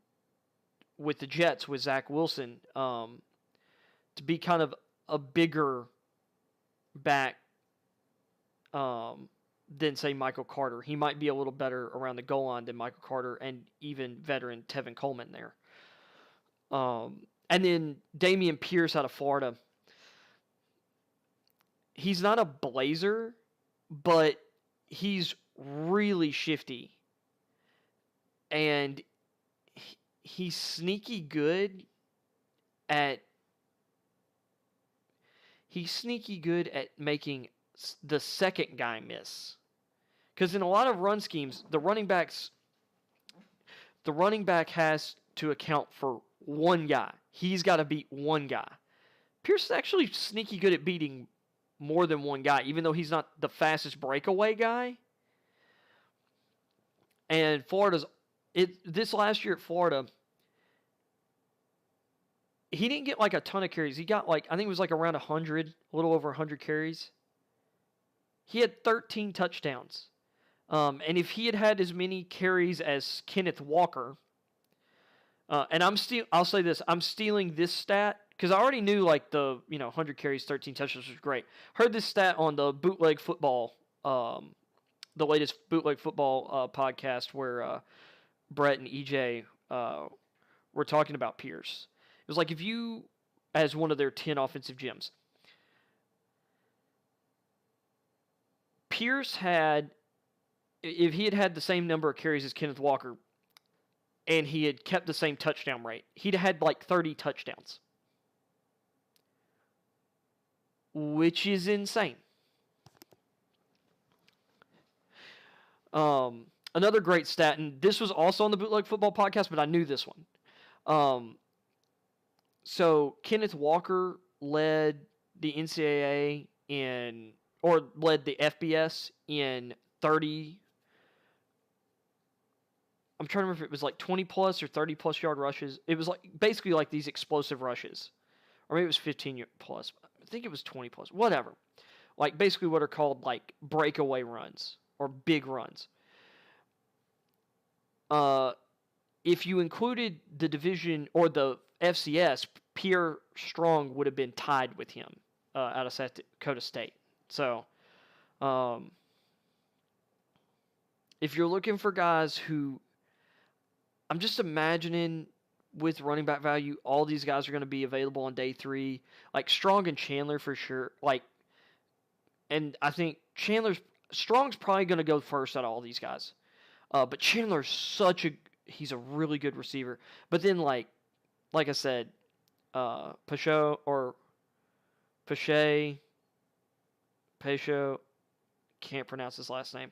with the Jets with Zach Wilson, to be kind of a bigger back than, say, Michael Carter. He might be a little better around the goal line than Michael Carter and even veteran Tevin Coleman there. And then Damien Pierce out of Florida. He's not a blazer, but he's really shifty. And he's sneaky good at he's sneaky good at making the second guy miss. Because in a lot of run schemes, the running back has to account for one guy. He's got to beat one guy. Pierce is actually sneaky good at beating more than one guy, even though he's not the fastest breakaway guy. And this last year at Florida, he didn't get like a ton of carries. He got like, I think it was like around 100, a little over 100 carries. He had 13 touchdowns. And if he had had as many carries as Kenneth Walker, and I'll say this, I'm stealing this stat because I already knew like the 100 carries, 13 touchdowns was great. Heard this stat on the Bootleg Football, the latest Bootleg Football podcast where Brett and EJ were talking about Pierce. It was like if you, as one of their 10 offensive gems, Pierce had, if he had the same number of carries as Kenneth Walker, and he had kept the same touchdown rate, he'd had like 30 touchdowns. Which is insane. Another great stat, and this was also on the Bootleg Football podcast, but I knew this one. So Kenneth Walker led the NCAA led the FBS in 30. I'm trying to remember if it was like 20 plus or 30 plus yard rushes. It was like basically like these explosive rushes, or maybe it was 15 plus. I think it was 20 plus. Whatever, like basically what are called like breakaway runs or big runs. If you included the division or the FCS, Pierre Strong would have been tied with him out of South Dakota State. So, if you're looking for guys who, I'm just imagining with running back value, all these guys are going to be available on day 3. Like Strong and Chandler for sure. And I think Strong's probably going to go first out of all these guys. But Chandler's he's a really good receiver. But then like I said, Pacheco, can't pronounce his last name,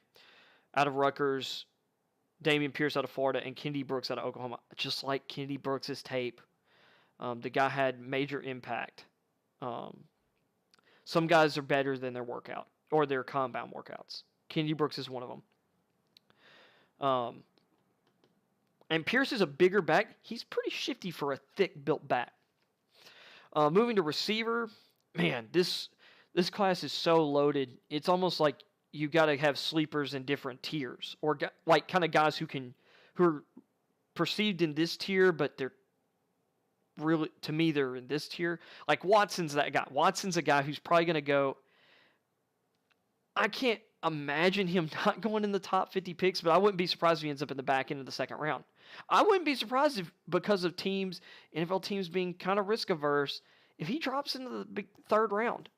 out of Rutgers, Damien Pierce out of Florida, and Kennedy Brooks out of Oklahoma. Just like Kennedy Brooks' tape, the guy had major impact. Some guys are better than their workout or their combine workouts. Kennedy Brooks is one of them. And Pierce is a bigger back. He's pretty shifty for a thick-built back. Moving to receiver, man, this class is so loaded. It's almost like you got to have sleepers in different tiers, or like kind of guys who are perceived in this tier, but they're really, to me, they're in this tier. Like Watson's that guy. Watson's a guy who's probably going to go. I can't imagine him not going in the top 50 picks, but I wouldn't be surprised if he ends up in the back end of the second round. I wouldn't be surprised if, because of NFL teams being kind of risk averse, if he drops into the big third round.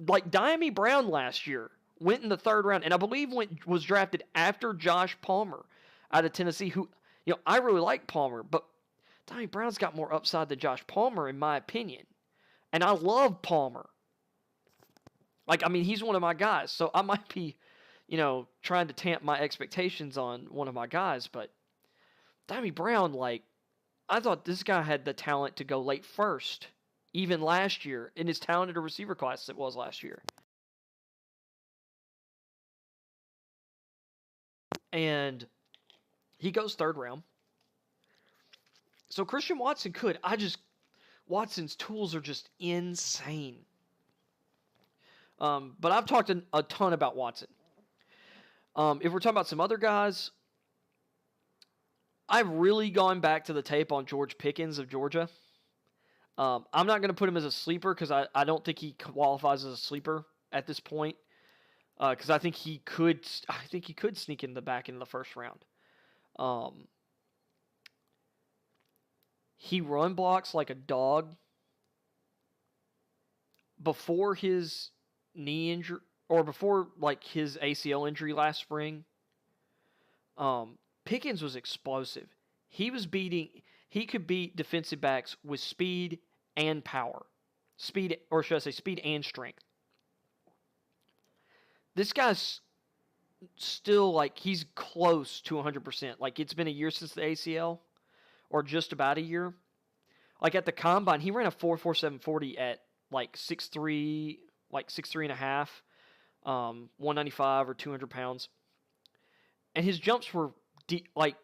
Like Damien Brown last year went in the third round, and I believe was drafted after Josh Palmer out of Tennessee, who, I really like Palmer, but Damien Brown's got more upside than Josh Palmer, in my opinion. And I love Palmer. He's one of my guys, so I might be, trying to tamp my expectations on one of my guys, but Damien Brown, I thought this guy had the talent to go late first, even last year, in as talented a receiver class as it was last year. And he goes third round. So Christian Watson could. Watson's tools are just insane. But I've talked a ton about Watson. If we're talking about some other guys, I've really gone back to the tape on George Pickens of Georgia. I'm not going to put him as a sleeper because I don't think he qualifies as a sleeper at this point. Because I think he could sneak in the back end of the first round. He run blocks like a dog. Before his knee injury, or before his ACL injury last spring, Pickens was explosive. He could beat defensive backs with speed and power. Speed, or should I say speed and strength. This guy's still, like, he's close to 100%. Like, it's been a year since the ACL, or just about a year. Like, at the combine, he ran a 4.4740 at, like, 6'3", like 6'3 and a half, 195 or 200 pounds. And his jumps were, like,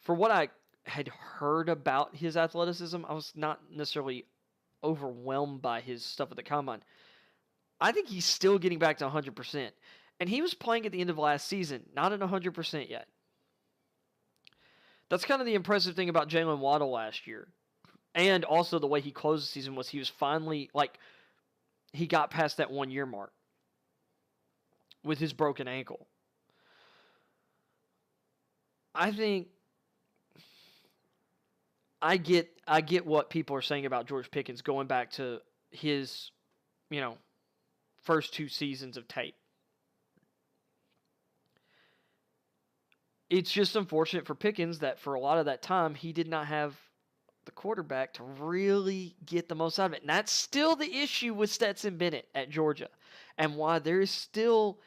for what I had heard about his athleticism, I was not necessarily overwhelmed by his stuff at the combine. I think he's still getting back to 100%. And he was playing at the end of last season, not at 100% yet. That's kind of the impressive thing about Jalen Waddle last year. And also the way he closed the season was he was finally, like, he got past that 1 year mark with his broken ankle. I think I get what people are saying about George Pickens going back to his, first 2 seasons of tape. It's just unfortunate for Pickens that for a lot of that time, he did not have the quarterback to really get the most out of it. And that's still the issue with Stetson Bennett at Georgia. And why there is still,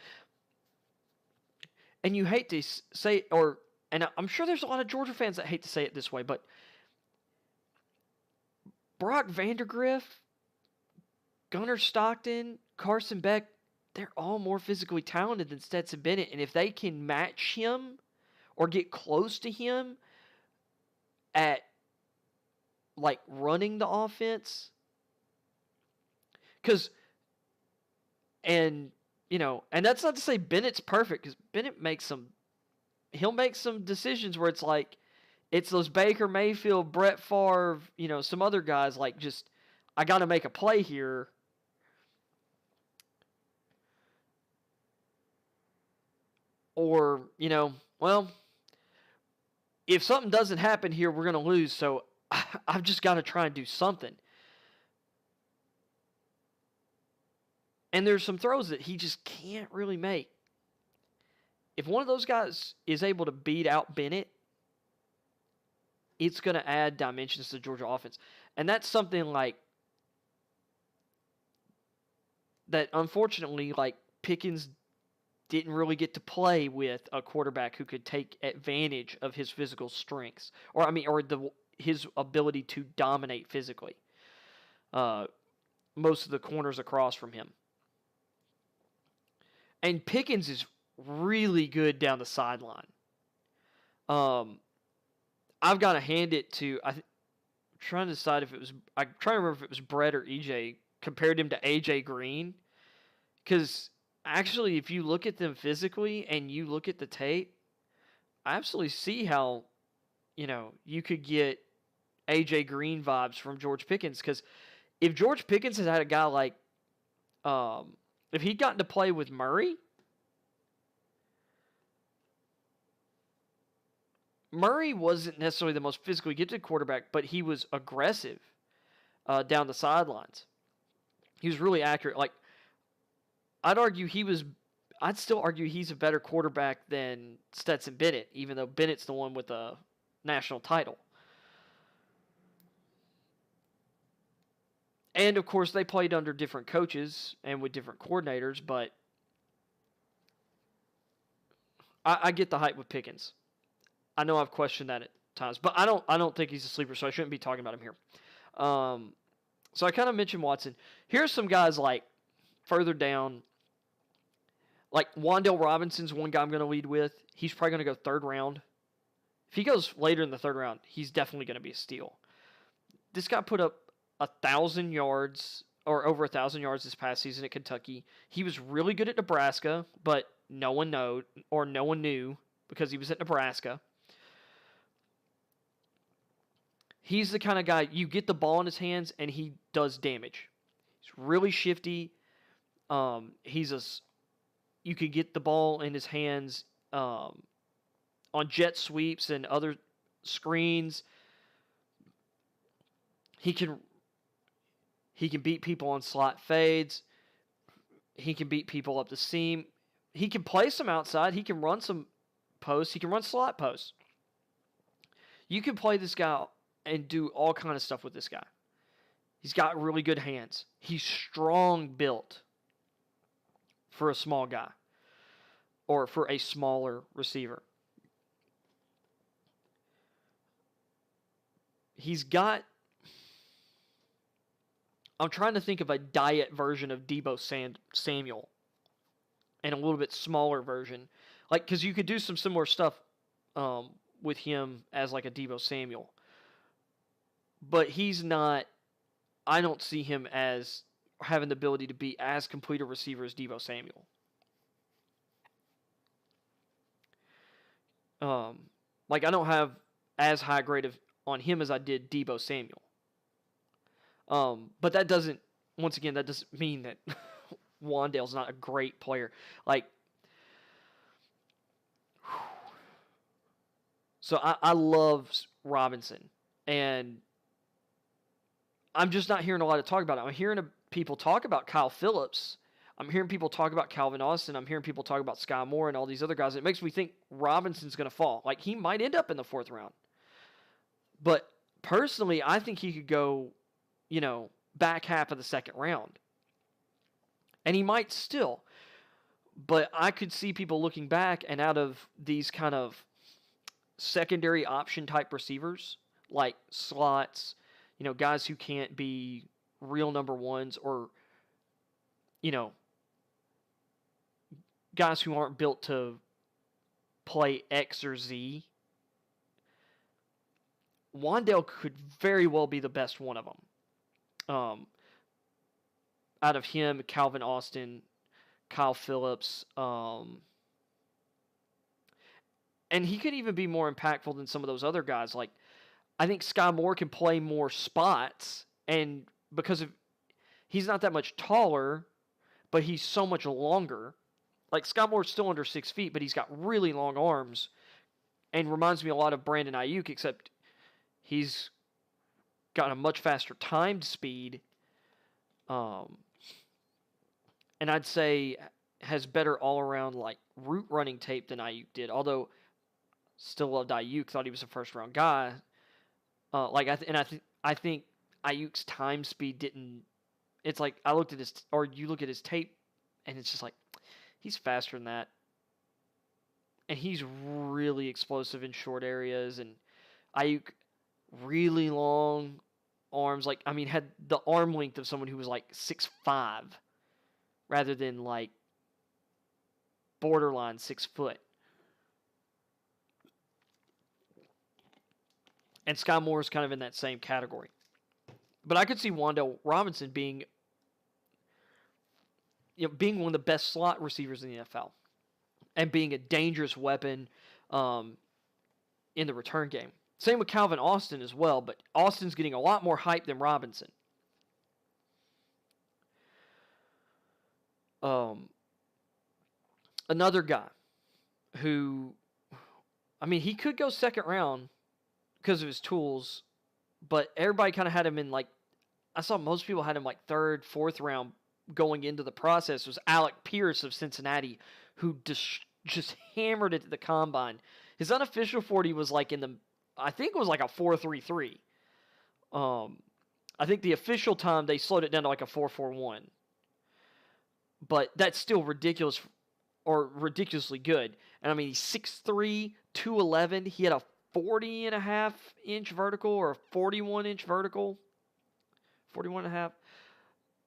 and you hate to say, and I'm sure there's a lot of Georgia fans that hate to say it this way, but Brock Vandagriff, Gunnar Stockton, Carson Beck, they're all more physically talented than Stetson Bennett. And if they can match him or get close to him at, like, running the offense, and that's not to say Bennett's perfect, because Bennett he'll make some decisions where it's like, it's those Baker Mayfield, Brett Favre, some other guys, like, just, I got to make a play here. Or, well, if something doesn't happen here, we're going to lose, so I've just got to try and do something. And there's some throws that he just can't really make. If one of those guys is able to beat out Bennett, it's going to add dimensions to the Georgia offense. And that's something like that, unfortunately, like, Pickens didn't really get to play with a quarterback who could take advantage of his physical strengths, or his ability to dominate physically. Most of the corners across from him. And Pickens is really good down the sideline. I've got to hand it to, I'm trying to decide if it was, I'm trying to remember if it was Brett or EJ compared him to AJ Green. Because actually, if you look at them physically and you look at the tape, I absolutely see how, you could get AJ Green vibes from George Pickens. Because if George Pickens had had a guy like, if he'd gotten to play with Murray wasn't necessarily the most physically gifted quarterback, but he was aggressive down the sidelines. He was really accurate. Like, I'd still argue he's a better quarterback than Stetson Bennett, even though Bennett's the one with the national title. And, of course, they played under different coaches and with different coordinators, but I get the hype with Pickens. I know I've questioned that at times, but I don't think he's a sleeper, so I shouldn't be talking about him here. So I kind of mentioned Watson. Here's some guys, like, further down. Like, Wandel Robinson's one guy I'm going to lead with. He's probably going to go 3rd round. If he goes later in the 3rd round, he's definitely going to be a steal. This guy put up 1,000 yards, or over 1,000 yards this past season at Kentucky. He was really good at Nebraska, but no one knew because he was at Nebraska. He's the kind of guy, you get the ball in his hands and he does damage. He's really shifty. You could get the ball in his hands on jet sweeps and other screens. He can beat people on slot fades. He can beat people up the seam. He can play some outside. He can run some posts. He can run slot posts. You can play this guy and do all kind of stuff with this guy. He's got really good hands. He's strong built for a small guy or for a smaller receiver. He's got... I'm trying to think of a diet version of Deebo Samuel and a little bit smaller version. Like, because you could do some similar stuff with him as like a Deebo Samuel. But he's not... I don't see him as having the ability to be as complete a receiver as Deebo Samuel. Like, I don't have as high grade on him as I did Deebo Samuel. But that doesn't, once again, that doesn't mean that Wandel's not a great player. Like, so I love Robinson, and I'm just not hearing a lot of talk about it. I'm hearing people talk about Kyle Phillips. I'm hearing people talk about Calvin Austin. I'm hearing people talk about Sky Moore and all these other guys. It makes me think Robinson's going to fall. Like, he might end up in the 4th round. But personally, I think he could go, back half of the 2nd round. And he might still. But I could see people looking back, and out of these kind of secondary option type receivers, like slots, guys who can't be real number ones, or, guys who aren't built to play X or Z, Wandel could very well be the best one of them. Out of him, Calvin Austin, Kyle Phillips, and he could even be more impactful than some of those other guys. Like, I think Sky Moore can play more spots, and because he's not that much taller, but he's so much longer. Like, Sky Moore's still under 6 feet, but he's got really long arms, and reminds me a lot of Brandon Ayuk, except he's got a much faster timed speed, and I'd say has better all-around, like, route running tape than Ayuk did, although still loved Ayuk, thought he was a first-round guy. I think Ayuk's time speed didn't... It's like, you look at his tape, and it's just like, he's faster than that. And he's really explosive in short areas, and Ayuk, really long arms, had the arm length of someone who was like 6'5", rather than like borderline 6 foot. And Sky Moore is kind of in that same category. But I could see Wandel Robinson being one of the best slot receivers in the NFL, and being a dangerous weapon in the return game. Same with Calvin Austin as well, but Austin's getting a lot more hype than Robinson. Another guy who, he could go 2nd round because of his tools, but everybody kind of had him in, like, I saw most people had him like 3rd, 4th round going into the process, was Alec Pierce of Cincinnati, who just hammered it to the combine. His unofficial 40 was like I think it was like a 4.33. I think the official time they slowed it down to like a 4.41. But that's still ridiculous, or ridiculously good. And he's 6'3", 211. He had a 40.5-inch vertical, or a 41-inch vertical. 41.5. I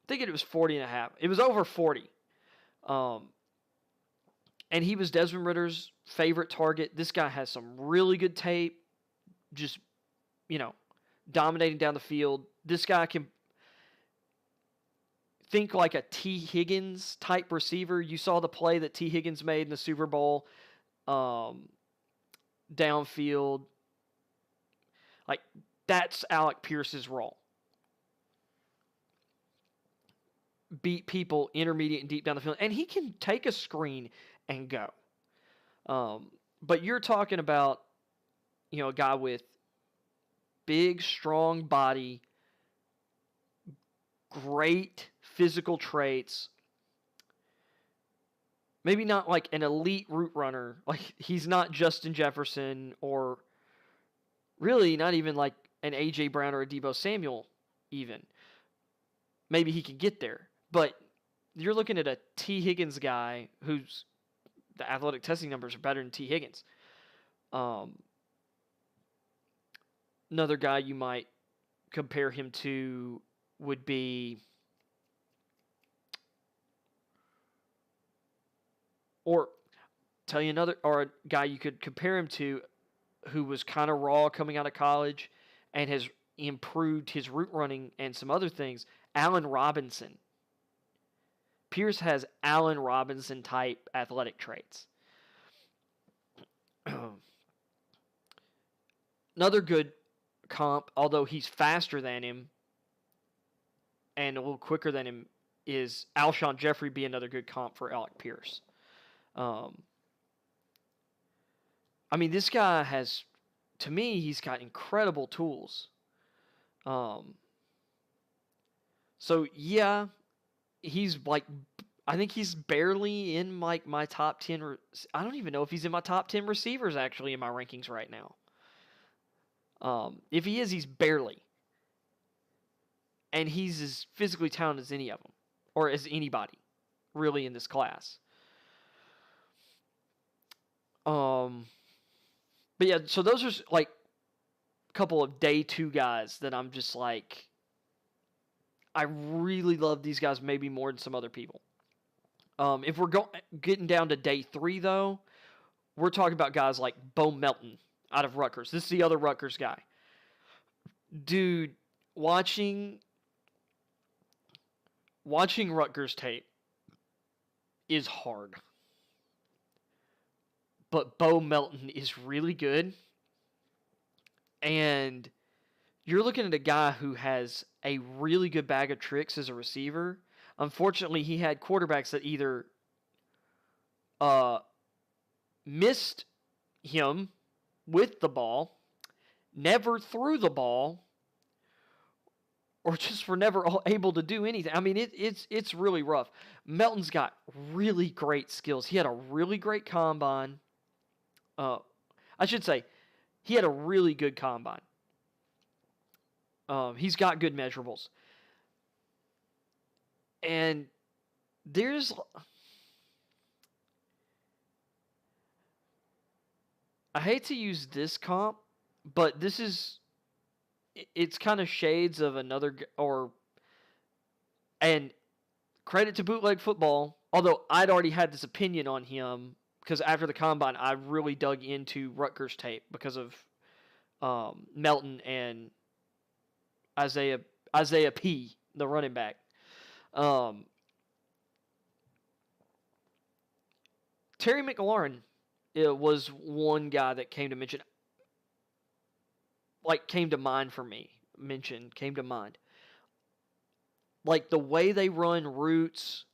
think it was 40.5. It was over 40. And he was Desmond Ritter's favorite target. This guy has some really good tape. Just, dominating down the field. This guy can think like a T. Higgins type receiver. You saw the play that T. Higgins made in the Super Bowl. Downfield. Like, that's Alec Pierce's role. Beat people intermediate and deep down the field. And he can take a screen and go. But you're talking about, a guy with big, strong body, great physical traits. Maybe not like an elite route runner. Like, he's not Justin Jefferson, or really not even like an A.J. Brown or a Deebo Samuel even. maybe he can get there. But you're looking at a T. Higgins guy who's the athletic testing numbers are better than T. Higgins. Another guy you might compare him to would be, or tell you another, or a guy you could compare him to who was kind of raw coming out of college and has improved his route running and some other things, Allen Robinson. Pierce has Allen Robinson type athletic traits. Another good comp, although he's faster than him and a little quicker than him, is Alshon Jeffrey be another good comp for Alec Pierce. I mean, this guy has, to me, he's got incredible tools. So yeah, he's like, I think he's barely in like my top 10. I don't even know if he's in my top 10 receivers actually in my rankings right now. If he is, he's barely. And he's as physically talented as any of them, or as anybody, really, in this class. But yeah, so those are like a couple of day 2 guys that I'm just like, I really love these guys maybe more than some other people. If we're getting down to day 3, though, we're talking about guys like Beau Melton out of Rutgers. This is the other Rutgers guy. Dude, watching Rutgers tape is hard. But Beau Melton is really good. And you're looking at a guy who has a really good bag of tricks as a receiver. Unfortunately, he had quarterbacks that either missed him with the ball, never threw the ball, or just were never able to do anything. I mean, it's really rough. Melton's got really great skills. He had a really great combine. I should say, he had a really good combine. He's got good measurables. And there's... I hate to use this comp, but this is... It's kind of shades of another... And credit to Bootleg Football, although I'd already had this opinion on him, because after the combine, I really dug into Rutgers tape because of Melton and Isaiah P., the running back. Terry McLaurin was one guy that came to mind for me. Came to mind. Like the way they run routes,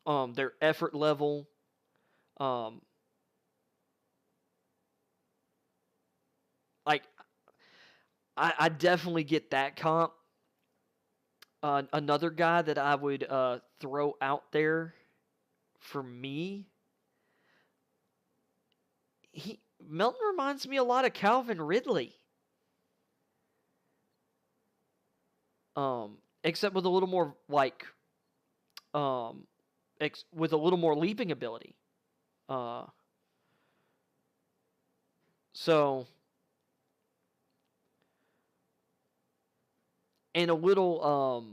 their effort level, like I definitely get that comp. Another guy that I would throw out there for me, Melton reminds me a lot of Calvin Ridley. Except with a little more with a little more leaping ability. So, and a little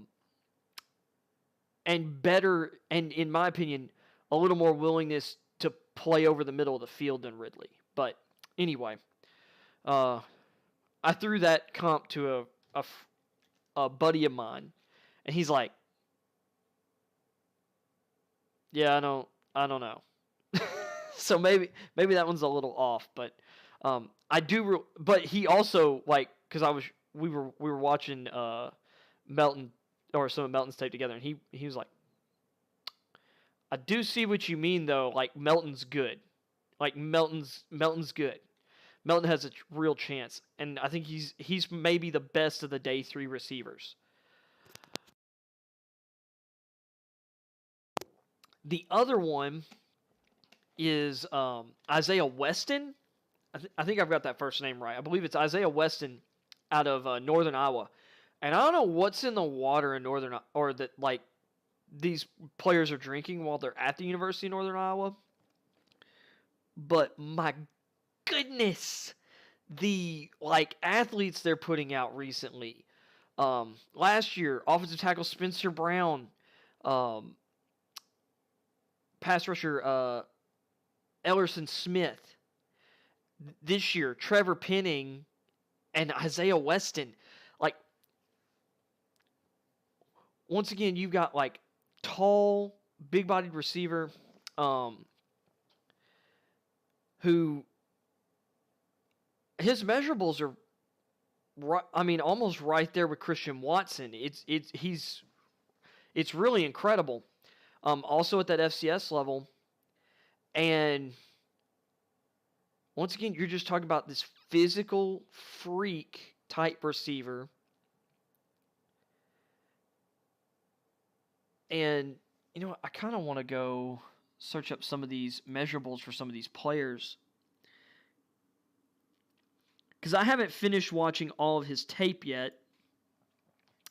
and better, and in my opinion, a little more willingness to play over the middle of the field than Ridley. But anyway, I threw that comp to a buddy of mine, and he's like, "Yeah, I don't know." So maybe that one's a little off, but I do. But he also because we were watching Melton or some of Melton's tape together, and he was like, "I do see what you mean though. Like Melton's good. Like Melton's good. Melton has a real chance, and I think he's maybe the best of the day 3 receivers." The other one is Isaiah Weston. I think I've got that first name right. I believe it's Isaiah Weston out of Northern Iowa. And I don't know what's in the water in Northern, or that like these players are drinking while they're at the University of Northern Iowa. But my goodness, the like athletes they're putting out recently. Last year, offensive tackle Spencer Brown, pass rusher Ellerson Smith. This year, Trevor Penning and Isaiah Weston. Like, once again, you've got like tall, big-bodied receiver, who his measurables are, almost right there with Christian Watson. It's really incredible. Also at that FCS level, and once again, you're just talking about this physical freak type receiver. And, I kind of want to go search up some of these measurables for some of these players, because I haven't finished watching all of his tape yet.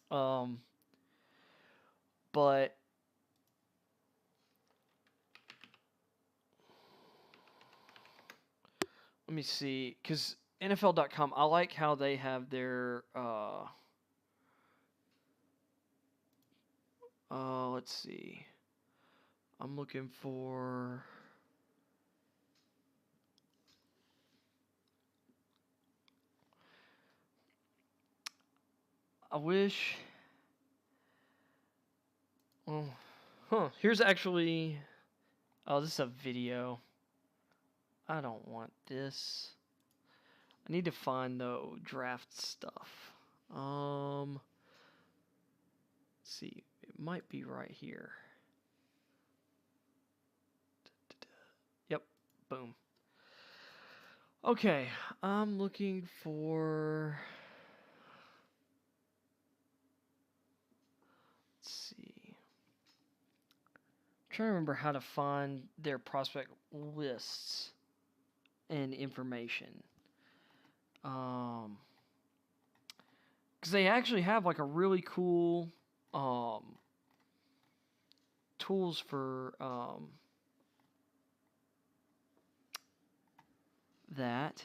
But let me see, because NFL.com, I like how they have their, let's see. I'm looking for... I wish... Here's actually... Oh, this is a video. I don't want this. I need to find the draft stuff. Let's see. It might be right here. Yep. Boom. Okay. I'm looking for... Let's see. I'm trying to remember how to find their prospect lists and information. Because they actually have like a really cool tools for that.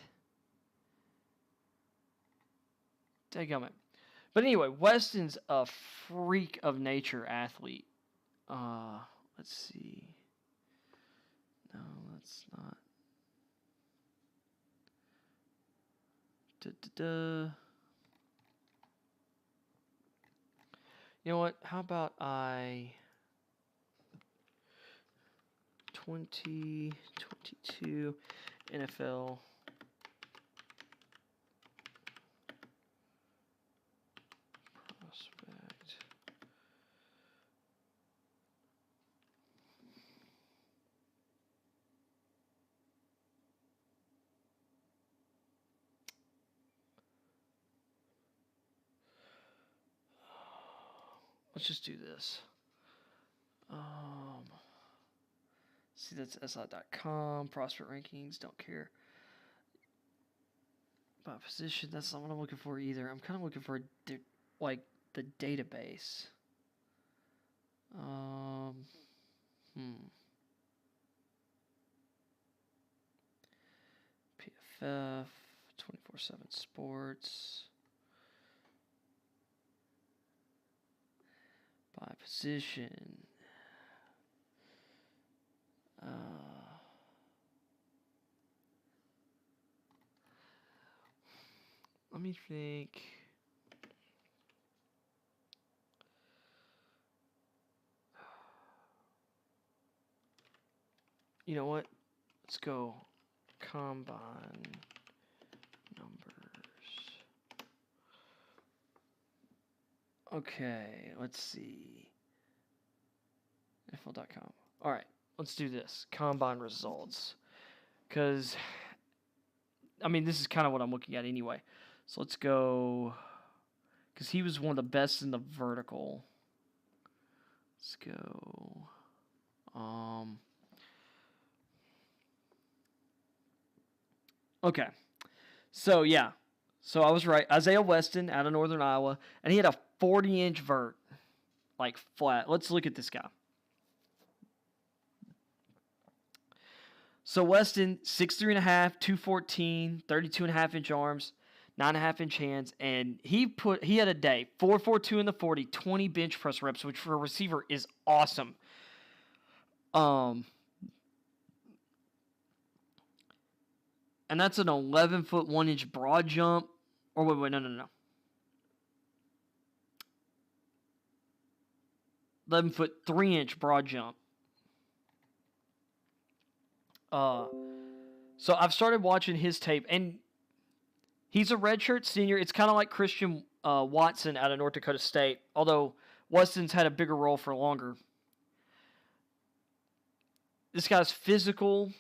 Dadgummit. But anyway, Weston's a freak of nature athlete. Let's see. No, that's not. You know what? How about 2022 NFL prospect. Let's just do this. See, that's SI.com, prospect rankings, don't care. By position, that's not what I'm looking for either. I'm kind of looking for, like, the database. PFF, 24/7 Sports. By position. Let me think. You know what? Let's go combine numbers. Okay, let's see. NFL.com. All right, let's do this. Combine results. Because, this is kind of what I'm looking at anyway. So let's go, because he was one of the best in the vertical. Let's go. Okay. So, yeah. So I was right. Isaiah Weston out of Northern Iowa, and he had a 40-inch vert, like flat. Let's look at this guy. So Weston, 6'3.5", 214, 32.5-inch arms, 9.5-inch hands, and he had a day, 4.42 in the 40, 20 bench press reps, which for a receiver is awesome. And that's an 11-foot 1-inch broad jump. Or wait, no. 11-foot 3-inch broad jump. So I've started watching his tape, and he's a redshirt senior. It's kind of like Christian Watson out of North Dakota State, although Weston's had a bigger role for longer. This guy's physical.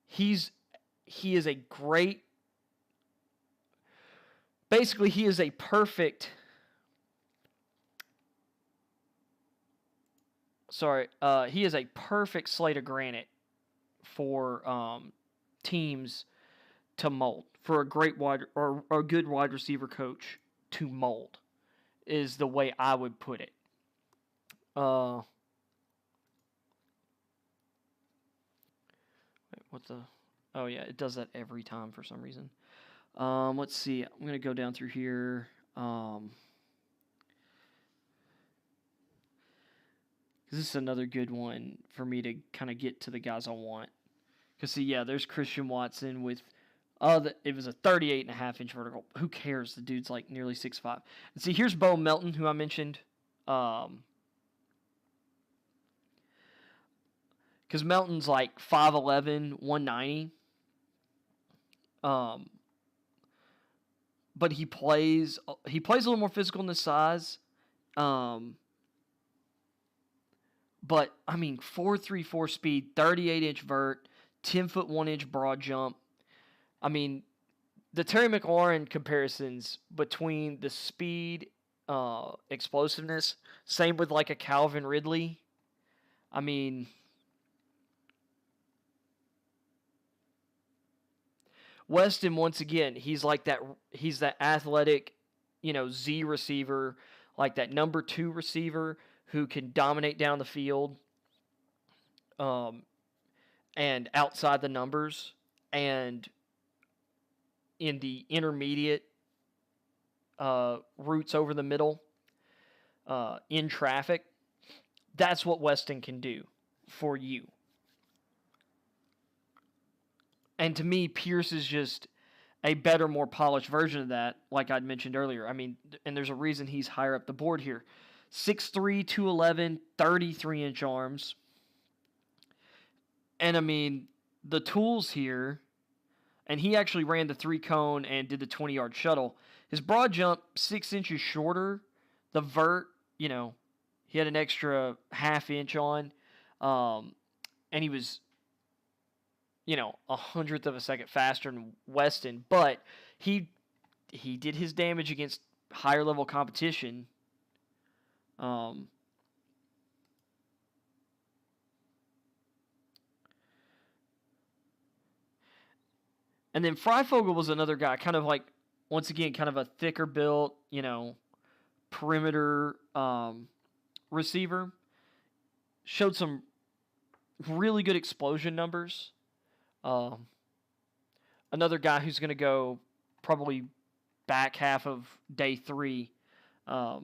He is a great. Basically, he is a perfect. He is a perfect slate of granite for teams to mold. For a great a good wide receiver coach to mold, is the way I would put it. Oh yeah, it does that every time for some reason. Let's see. I'm gonna go down through here. This is another good one for me to kind of get to the guys I want. Because see, yeah, there's Christian Watson with, it was a 38.5-inch vertical. Who cares? The dude's like nearly 6'5". And see, here's Beau Melton, who I mentioned. Because Melton's like 5'11", 190. But he plays a little more physical in the size. But, I mean, 4.34 speed, 38-inch vert, 10-foot 1-inch broad jump. I mean, the Terry McLaurin comparisons between the speed, explosiveness, same with like a Calvin Ridley. I mean, Weston, once again, he's that athletic, Z receiver, like that number 2 receiver who can dominate down the field, and outside the numbers, and in the intermediate routes over the middle, in traffic. That's what Weston can do for you. And to me, Pierce is just a better, more polished version of that, like I'd mentioned earlier. I mean, and there's a reason he's higher up the board here. 6'3", 211, 33-inch arms. And, I mean, the tools here, and he actually ran the 3-cone and did the 20-yard shuttle. His broad jump, 6 inches shorter. The vert, he had an extra half inch on. And he was, a hundredth of a second faster than Weston. But he did his damage against higher-level competition. And then Freifogel was another guy, kind of like, once again, kind of a thicker built, perimeter receiver. Showed some really good explosion numbers. Another guy who's going to go probably back half of day 3. But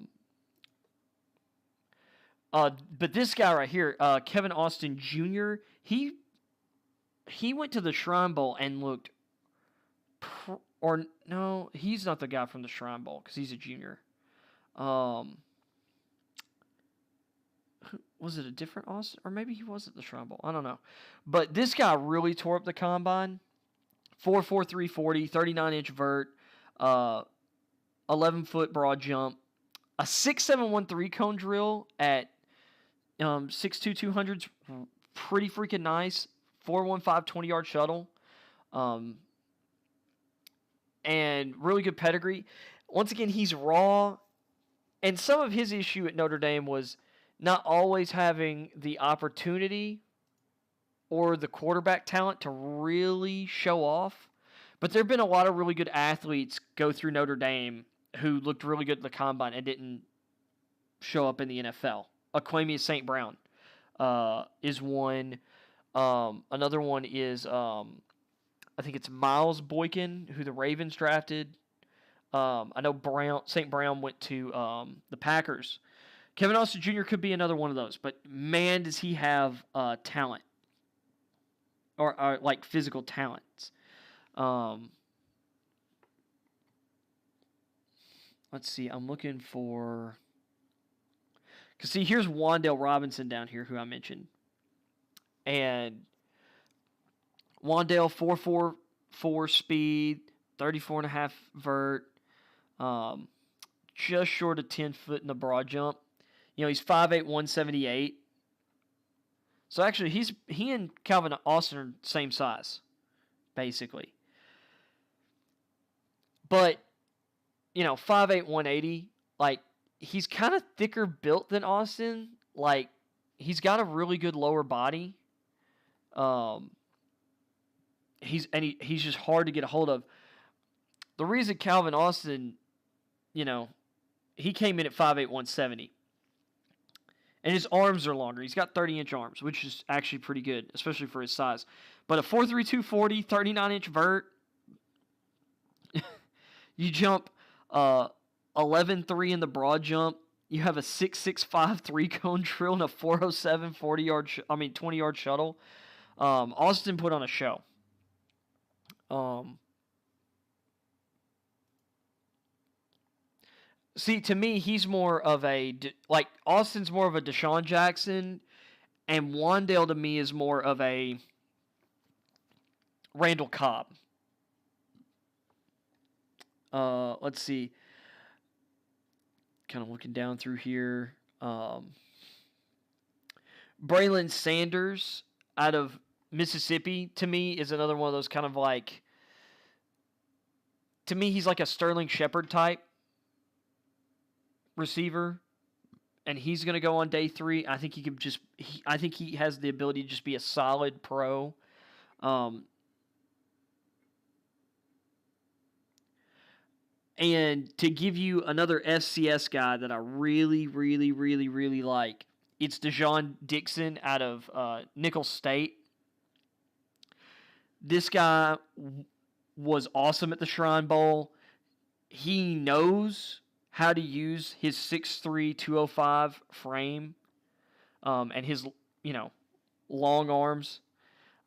this guy right here, Kevin Austin Jr., he went to the Shrine Bowl and looked, no, he's not the guy from the Shrine Bowl because he's a junior. Was it a different Austin? Or maybe he was at the Shrine Bowl. I don't know. But this guy really tore up the combine. 4.4 340, 39-inch vert, 11-foot broad jump, a 6.71 3-cone drill at 6'2", 200's pretty freaking nice. 4.15 20-yard shuttle. And really good pedigree. Once again, he's raw. And some of his issue at Notre Dame was not always having the opportunity or the quarterback talent to really show off. But there have been a lot of really good athletes go through Notre Dame who looked really good at the combine and didn't show up in the NFL. Aquemia St. Brown is one. Another one is, I think it's Miles Boykin, who the Ravens drafted. I know St. Brown went to the Packers. Kevin Austin Jr. could be another one of those, but man, does he have talent or like physical talents. Let's see. I'm looking for. Cause see, here's Wandel Robinson down here, who I mentioned, and Wandel 4.44 speed, 34.5 vert, just short of 10 foot in the broad jump. You know, he's 5'8", 178. So actually, he and Calvin Austin are the same size, basically. But, you know, 5'8", 180, like, he's kind of thicker built than Austin. Like, he's got a really good lower body. He's just hard to get a hold of. The reason Calvin Austin, you know, he came in at 5'8", 170. And his arms are longer. He's got 30-inch arms, which is actually pretty good, especially for his size. But a 4.3 240, 39-inch vert. You jump 11.3 in the broad jump. You have a 6.65 3-cone drill and a 4.07 20-yard shuttle. Austin put on a show. See, to me, he's more of Austin's more of a Deshaun Jackson, and Wandale to me is more of a Randall Cobb. Let's see. Kind of looking down through here. Braylon Sanders out of Mississippi, to me, is another one of those kind of like, to me, he's like a Sterling Shepard type receiver, and he's going to go on day 3. I think I think he has the ability to just be a solid pro. And to give you another FCS guy that I really, really, really, really like, it's DeJon Dixon out of Nicholls State. This guy was awesome at the Shrine Bowl. He knows how to use his 6'3", 205 frame and his, long arms.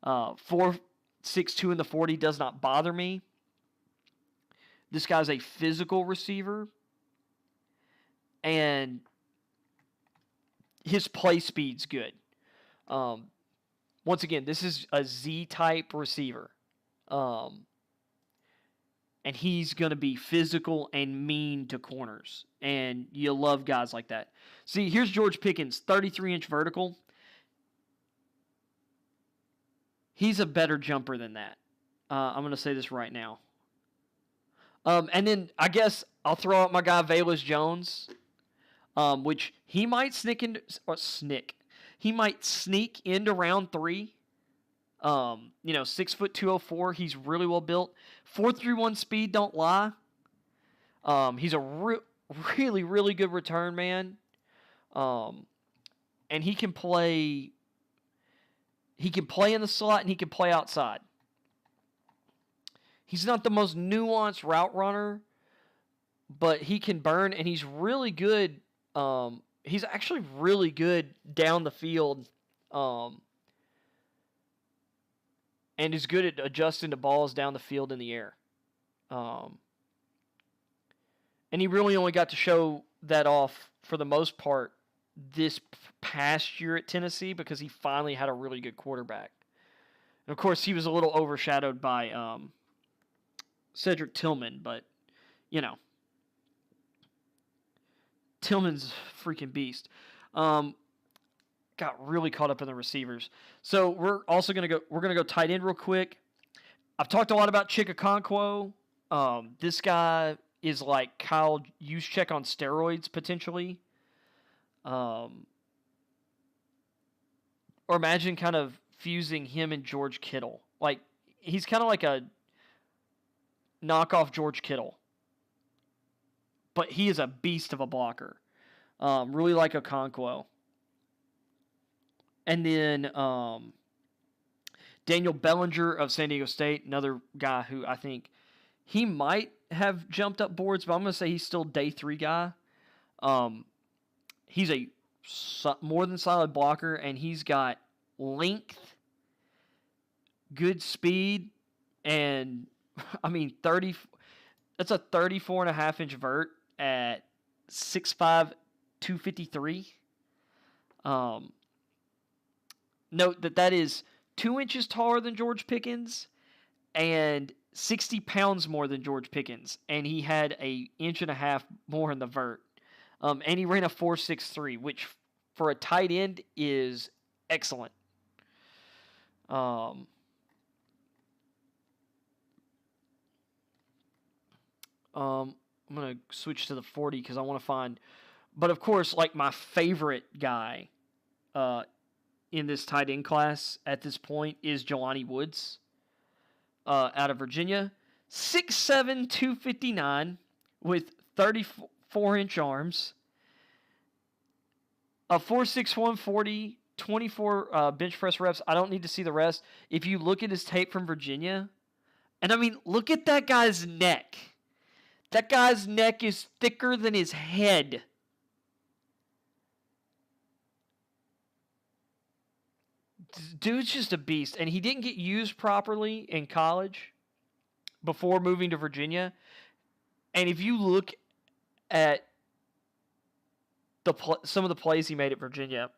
4.62 in the 40 does not bother me. This guy's a physical receiver, and his play speed's good. Once again, this is a Z-type receiver. And he's going to be physical and mean to corners. And you love guys like that. See, here's George Pickens, 33-inch vertical. He's a better jumper than that. I'm going to say this right now. And then I guess I'll throw out my guy Velus Jones, which he might He might sneak into round 3. 6 foot 204. He's really well built. 4.31 speed, don't lie. He's a really, really good return man. And he can play. He can play in the slot and he can play outside. He's not the most nuanced route runner, but he can burn, and he's really good. He's actually really good down the field, and is good at adjusting the balls down the field in the air. And he really only got to show that off for the most part this past year at Tennessee because he finally had a really good quarterback. And of course, he was a little overshadowed by Cedric Tillman, but, Tillman's a freaking beast. Got really caught up in the receivers. So we're going to go tight end real quick. I've talked a lot about Chikakonkwo. This guy is like Kyle Juszczyk on steroids, potentially. Or imagine kind of fusing him and George Kittle. Like, he's kind of like a knock off George Kittle. But he is a beast of a blocker. Really like Okonkwo. And then Daniel Bellinger of San Diego State, another guy who I think he might have jumped up boards, but I'm going to say he's still day 3 guy. He's a more than solid blocker, and he's got length, good speed, and I mean 30. That's a 34.5-inch vert at 6'5", 253. Note that is 2 inches taller than George Pickens and 60 pounds more than George Pickens, and he had an inch and a half more in the vert. And he ran a 4.63, which for a tight end is excellent. I'm going to switch to the 40 because I want to find... But, of course, like my favorite guy in this tight end class at this point is Joanie Woods out of Virginia. 6'7", 259 with 34-inch arms. A 4.61 40, 24 bench press reps. I don't need to see the rest. If you look at his tape from Virginia, and I mean, look at that guy's neck. That guy's neck is thicker than his head. Dude's just a beast, and he didn't get used properly in college before moving to Virginia. And if you look at some of the plays he made at Virginia,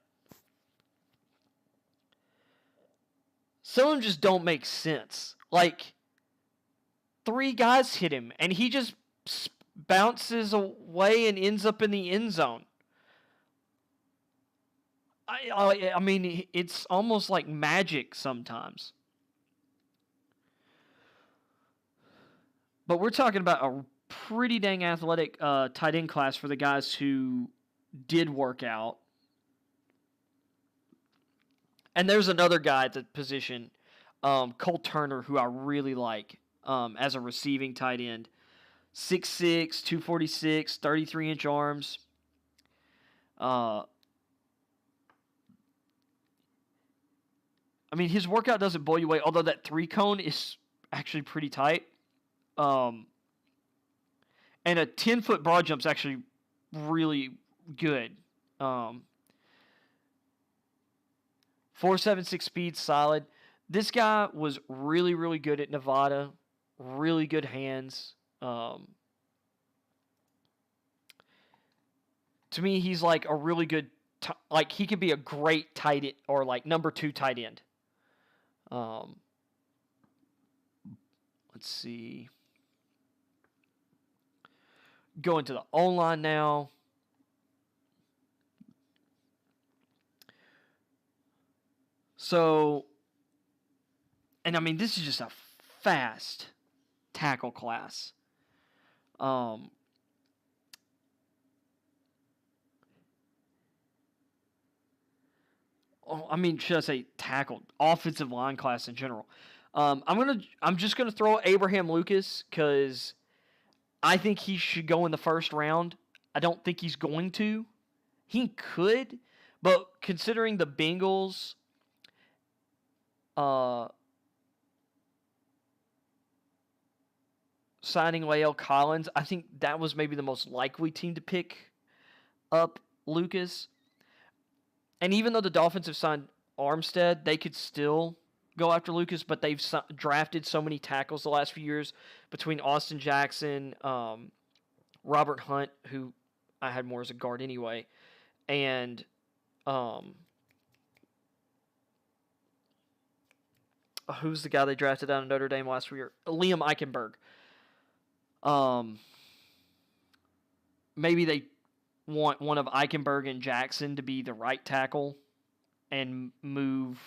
some of them just don't make sense. Like, 3 guys hit him, and he just bounces away and ends up in the end zone. I mean, it's almost like magic sometimes. But we're talking about a pretty dang athletic tight end class for the guys who did work out. And there's another guy at the position, Colt Turner, who I really like as a receiving tight end. 6'6", 246, 33-inch arms. I mean, his workout doesn't blow you away, although that 3-cone is actually pretty tight. And a 10-foot broad jump's actually really good. 4.76 speed, solid. This guy was really, really good at Nevada. Really good hands. To me, he's like a really good... like, he could be a great tight end, or like number 2 tight end. Let's see. Going to the O-line now. So, and I mean, this is just a fast tackle class. I mean, should I say tackle? Offensive line class in general. I'm just gonna throw Abraham Lucas because I think he should go in the first round. I don't think he's going to. He could, but considering the Bengals, signing Lael Collins, I think that was maybe the most likely team to pick up Lucas. And even though the Dolphins have signed Armstead, they could still go after Lucas, but they've drafted so many tackles the last few years between Austin Jackson, Robert Hunt, who I had more as a guard anyway, and who's the guy they drafted out of Notre Dame last year? Liam Eichenberg. Maybe they want one of Eichenberg and Jackson to be the right tackle and move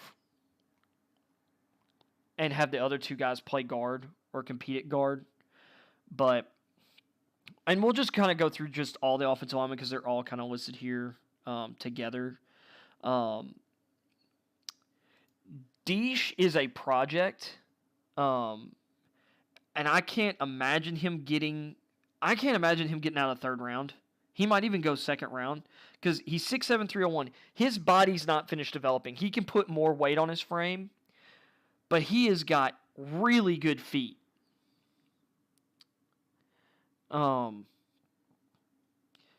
and have the other 2 guys play guard or compete at guard. And we'll just kind of go through just all the offensive linemen because they're all kind of listed here together. Deesh is a project. And I can't imagine him getting out of third round. He might even go second round because he's 6'7", 301. His body's not finished developing. He can put more weight on his frame, but he has got really good feet.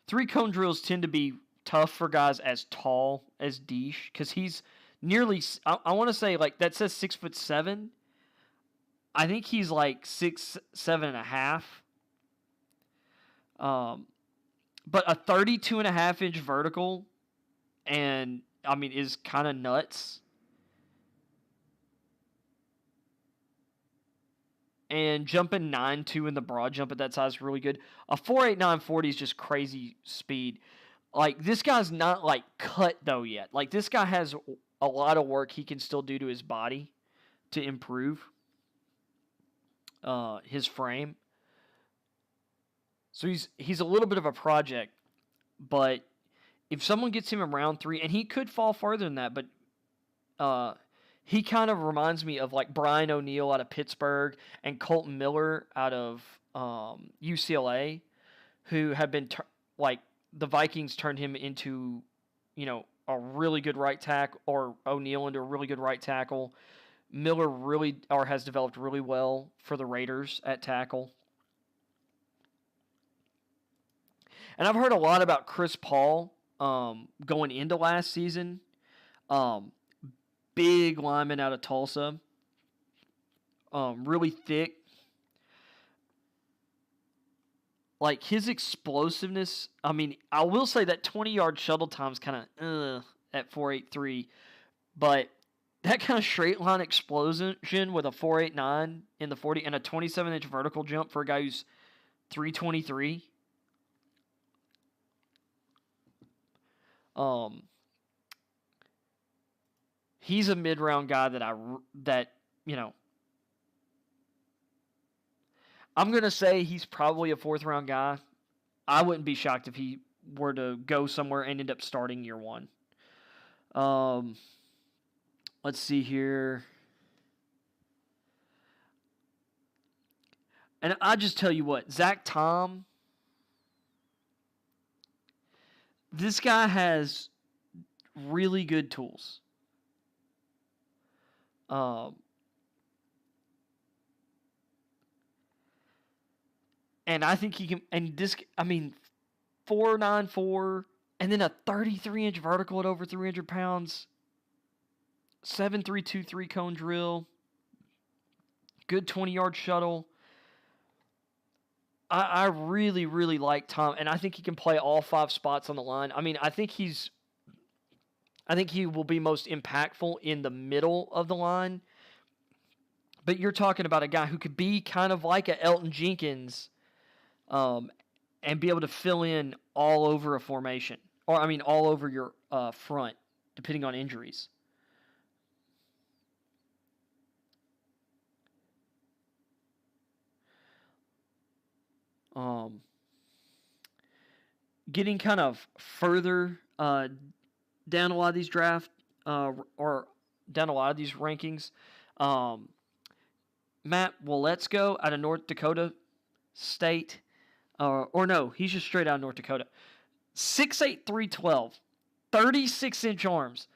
Three-cone drills tend to be tough for guys as tall as Deesh because he's nearly, I want to say, like, that says 6'7". I think he's like 6'7.5". But a 32.5-inch vertical, and I mean, is kind of nuts. And jumping 9.2 in the broad jump at that size is really good. A 4.89 40 is just crazy speed. Like, this guy's not, like, cut, though, yet. Like, this guy has a lot of work he can still do to his body to improve his frame. So he's a little bit of a project, but if someone gets him in round 3, and he could fall further than that, but he kind of reminds me of like Brian O'Neill out of Pittsburgh and Colton Miller out of UCLA, who have been like the Vikings turned him into, a really good right tackle, or O'Neill into a really good right tackle. Miller has developed really well for the Raiders at tackle. And I've heard a lot about Chris Paul going into last season. Big lineman out of Tulsa. Really thick. Like, his explosiveness, I mean, I will say that 20-yard shuttle time is kind of at 4.83. But that kind of straight line explosion with a 4.89 in the 40 and a 27-inch vertical jump for a guy who's 323. He's a mid-round guy that I'm going to say he's probably a fourth-round guy. I wouldn't be shocked if he were to go somewhere and end up starting year one. Let's see here. And I just tell you what, Zach Tom, this guy has really good tools. And I think he can, and this, I mean, 4.94, and then a 33-inch vertical at over 300 pounds, 7.32 3-cone drill, good 20-yard shuttle. I really, really like Tom, and I think he can play all 5 spots on the line. I mean, I think he will be most impactful in the middle of the line. But you're talking about a guy who could be kind of like a Elton Jenkins, and be able to fill in all over a formation, or I mean, all over your front, depending on injuries. Getting kind of further down a lot of these or down a lot of these rankings, Matt Waletzko out of North Dakota State, or no, he's just straight out of North Dakota. 6'8", 312, 36-inch arms,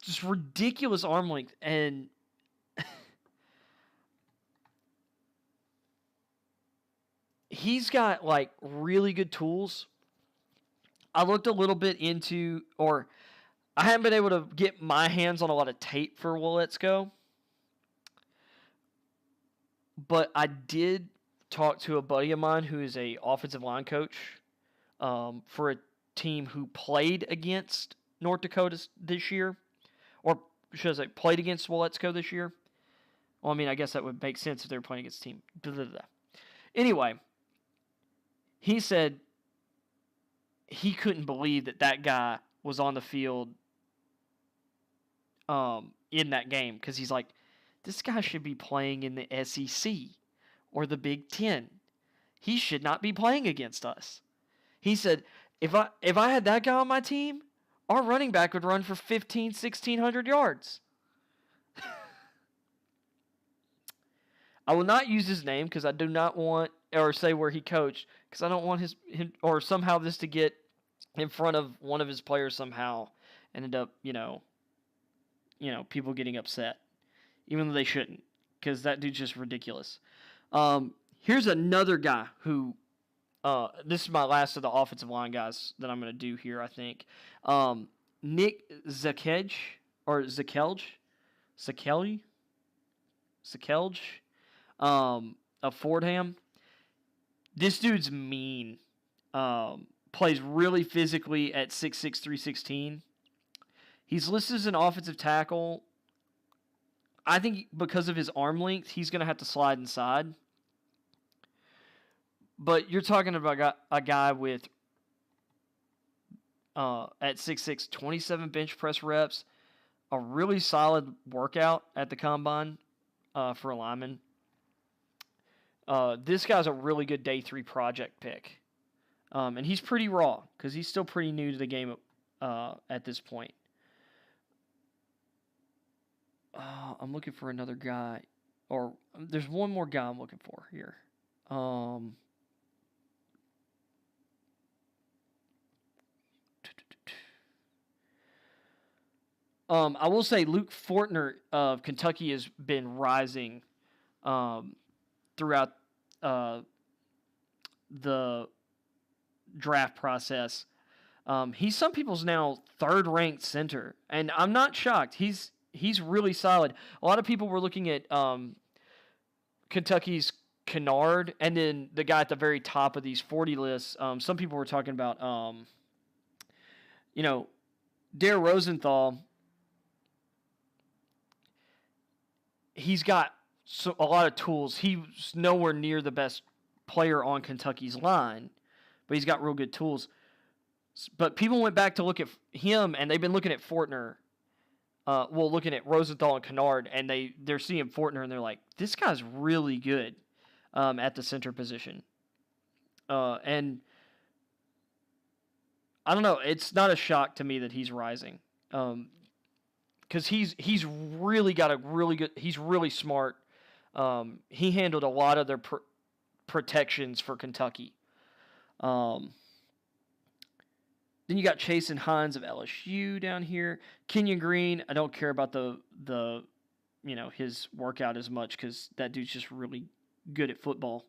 just ridiculous arm length, and he's got like really good tools. I looked a little bit into, or I haven't been able to get my hands on a lot of tape for Waletzko, but I did talk to a buddy of mine who is a offensive line coach for a team who played against North Dakota this year, or should I say played against Waletzko this year. Well, I mean, I guess that would make sense if they were playing against a team. Blah, blah, blah. Anyway, he said he couldn't believe that guy was on the field in that game, because he's like, this guy should be playing in the SEC or the Big Ten. He should not be playing against us. He said, if I had that guy on my team, our running back would run for 1,600 yards. I will not use his name because I do not want, or say where he coached, because I don't want him or somehow this to get in front of one of his players somehow and end up, people getting upset, even though they shouldn't, because that dude's just ridiculous. Here's another guy who, this is my last of the offensive line guys that I'm going to do here, I think. Nick Zuckedge, or Zuckedge, of Fordham. This dude's mean. Plays really physically at 6'6", 316. He's listed as an offensive tackle. I think because of his arm length, he's going to have to slide inside. But you're talking about a guy with, at 6'6", 27 bench press reps, a really solid workout at the combine for a lineman. This guy's a really good day 3 project pick. And he's pretty raw because he's still pretty new to the game at this point. I'm looking for another guy. Or there's one more guy I'm looking for here. I will say Luke Fortner of Kentucky has been rising throughout the draft process. He's some people's now third-ranked center, and I'm not shocked. He's really solid. A lot of people were looking at Kentucky's Kennard, and then the guy at the very top of these 40 lists. Some people were talking about, Dare Rosenthal. He's got a lot of tools. He's nowhere near the best player on Kentucky's line, but he's got real good tools. But people went back to look at him, and they've been looking at Fortner. Looking at Rosenthal and Kennard, and they're seeing Fortner, and they're like, this guy's really good at the center position. And I don't know. It's not a shock to me that he's rising. Because he's really got a really good. He's really smart. He handled a lot of their protections for Kentucky. Then you got Chase and Hines of LSU down here. Kenyan Green, I don't care about the his workout as much because that dude's just really good at football.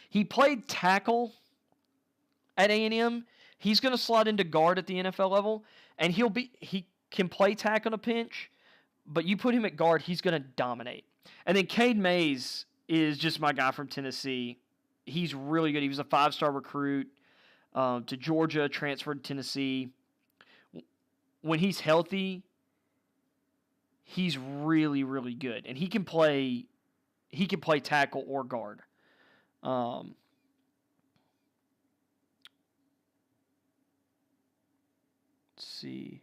He played tackle at A&M. He's going to slot into guard at the NFL level, and he can play tackle on a pinch, but you put him at guard, he's going to dominate. And then Cade Mays is just my guy from Tennessee. He's really good. He was a 5-star recruit to Georgia, transferred to Tennessee. When he's healthy, he's really, really good. And he can play tackle or guard. Let's see.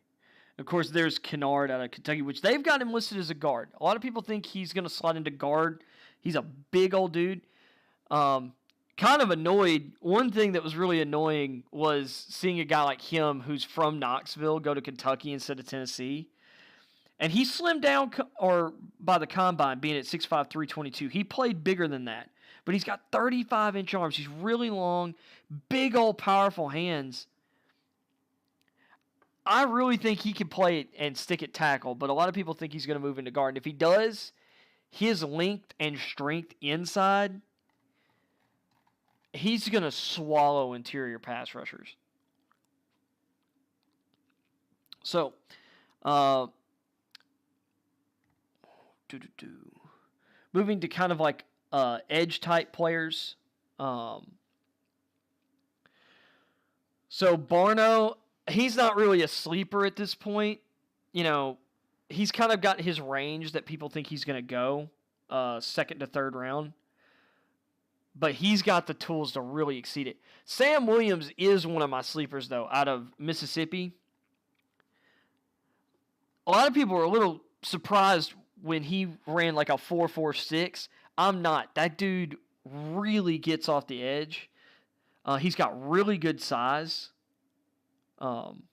Of course, there's Kennard out of Kentucky, which they've got him listed as a guard. A lot of people think he's going to slide into guard. He's a big old dude. Kind of annoyed. One thing that was really annoying was seeing a guy like him who's from Knoxville go to Kentucky instead of Tennessee. And he slimmed down by the combine, being at 6'5", 322. He played bigger than that. But he's got 35-inch arms. He's really long, big old powerful hands. I really think he can play it and stick at tackle, but a lot of people think he's going to move into guard. And if he does, his length and strength inside, he's going to swallow interior pass rushers. So, moving to kind of like edge-type players. So, Barno, he's not really a sleeper at this point. He's kind of got his range that people think he's going to go second to third round. But he's got the tools to really exceed it. Sam Williams is one of my sleepers, though, out of Mississippi. A lot of people were a little surprised when he ran like a 4.46. I'm not. That dude really gets off the edge. He's got really good size. And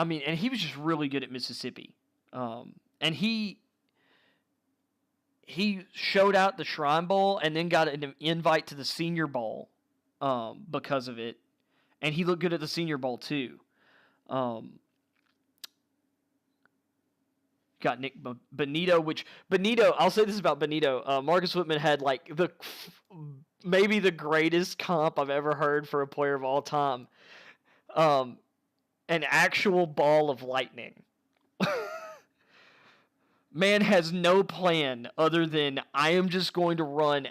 he was just really good at Mississippi. And he showed out the Shrine Bowl and then got an invite to the Senior Bowl because of it. And he looked good at the Senior Bowl too. Got Nick Bonito, which Bonito, I'll say this about Bonito. Marcus Whitman had like maybe the greatest comp I've ever heard for a player of all time. An actual ball of lightning. Man has no plan other than I am just going to run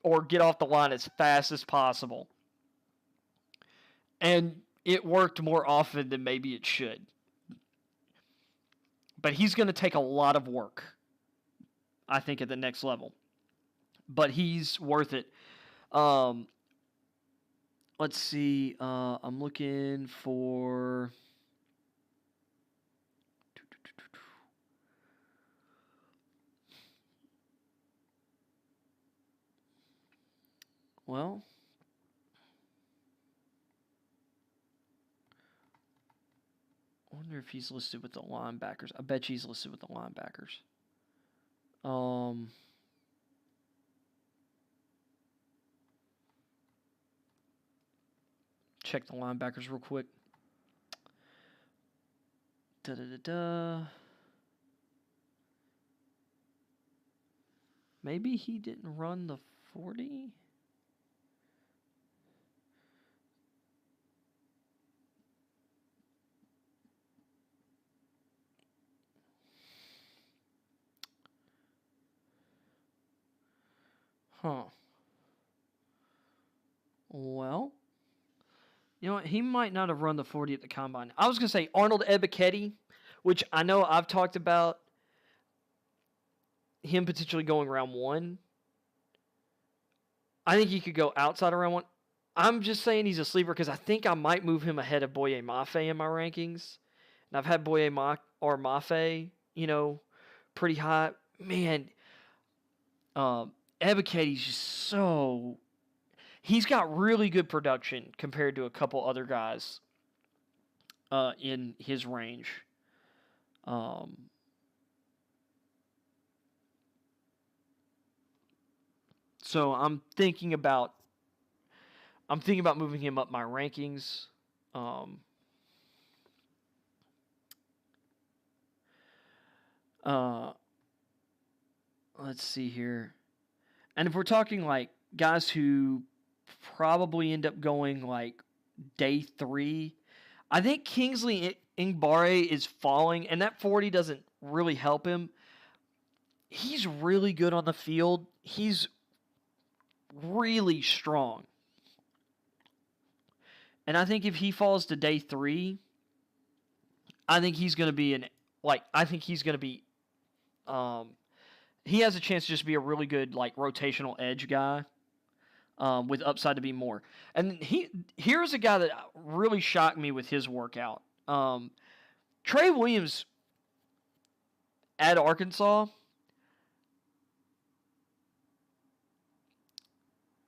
or get off the line as fast as possible. And it worked more often than maybe it should. But he's going to take a lot of work, I think, at the next level. But he's worth it. Let's see. I'm looking for... Well... I wonder if he's listed with the linebackers. I bet he's listed with the linebackers. Check the linebackers real quick. Maybe he didn't run the 40? Huh. Well, you know what? He might not have run the 40 at the combine. I was going to say Arnold Ebiketie, which I know I've talked about him potentially going round 1. I think he could go outside of round 1. I'm just saying he's a sleeper because I think I might move him ahead of Boye Mafe in my rankings. And I've had Boye Mafe, pretty high. Man, Ebiketie's just so... He's got really good production compared to a couple other guys in his range. So I'm thinking about moving him up my rankings. Let's see here. And if we're talking like guys who probably end up going like day 3, I think Kingsley Ingbarri is falling, and that 40 doesn't really help him. He's really good on the field. He's really strong. And I think if he falls to day 3, I think he's going to be he has a chance to just be a really good like rotational edge guy with upside to be more. And here's a guy that really shocked me with his workout. Trey Williams at Arkansas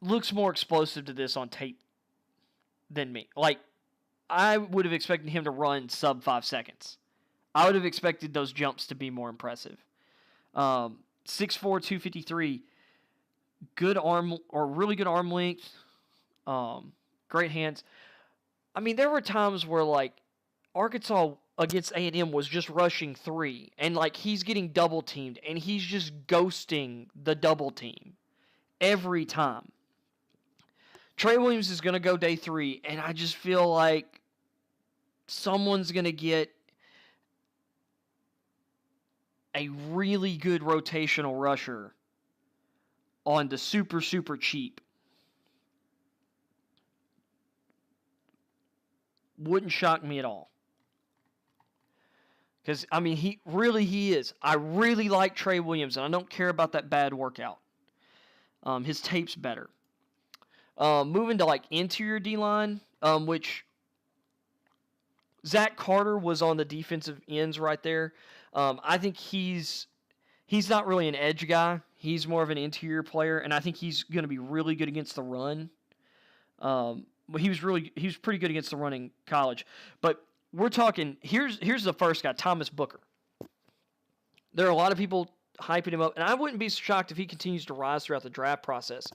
looks more explosive to this on tape than me. Like, I would have expected him to run sub 5 seconds. I would have expected those jumps to be more impressive. 6'4", 253. Good arm, or really good arm length. Great hands. I mean, there were times where, like, Arkansas against A&M was just rushing 3. And, like, he's getting double teamed. And he's just ghosting the double team every time. Trey Williams is going to go day 3. And I just feel like someone's going to get a really good rotational rusher on the super, super cheap. Wouldn't shock me at all. Because, I mean, he is. I really like Trey Williams, and I don't care about that bad workout. His tape's better. Moving to, like, interior D-line, which Zach Carter was on the defensive ends right there. I think he's not really an edge guy. He's more of an interior player, and I think he's going to be really good against the run. He was pretty good against the run in college. But we're talking, here's the first guy, Thomas Booker. There are a lot of people hyping him up, and I wouldn't be shocked if he continues to rise throughout the draft process.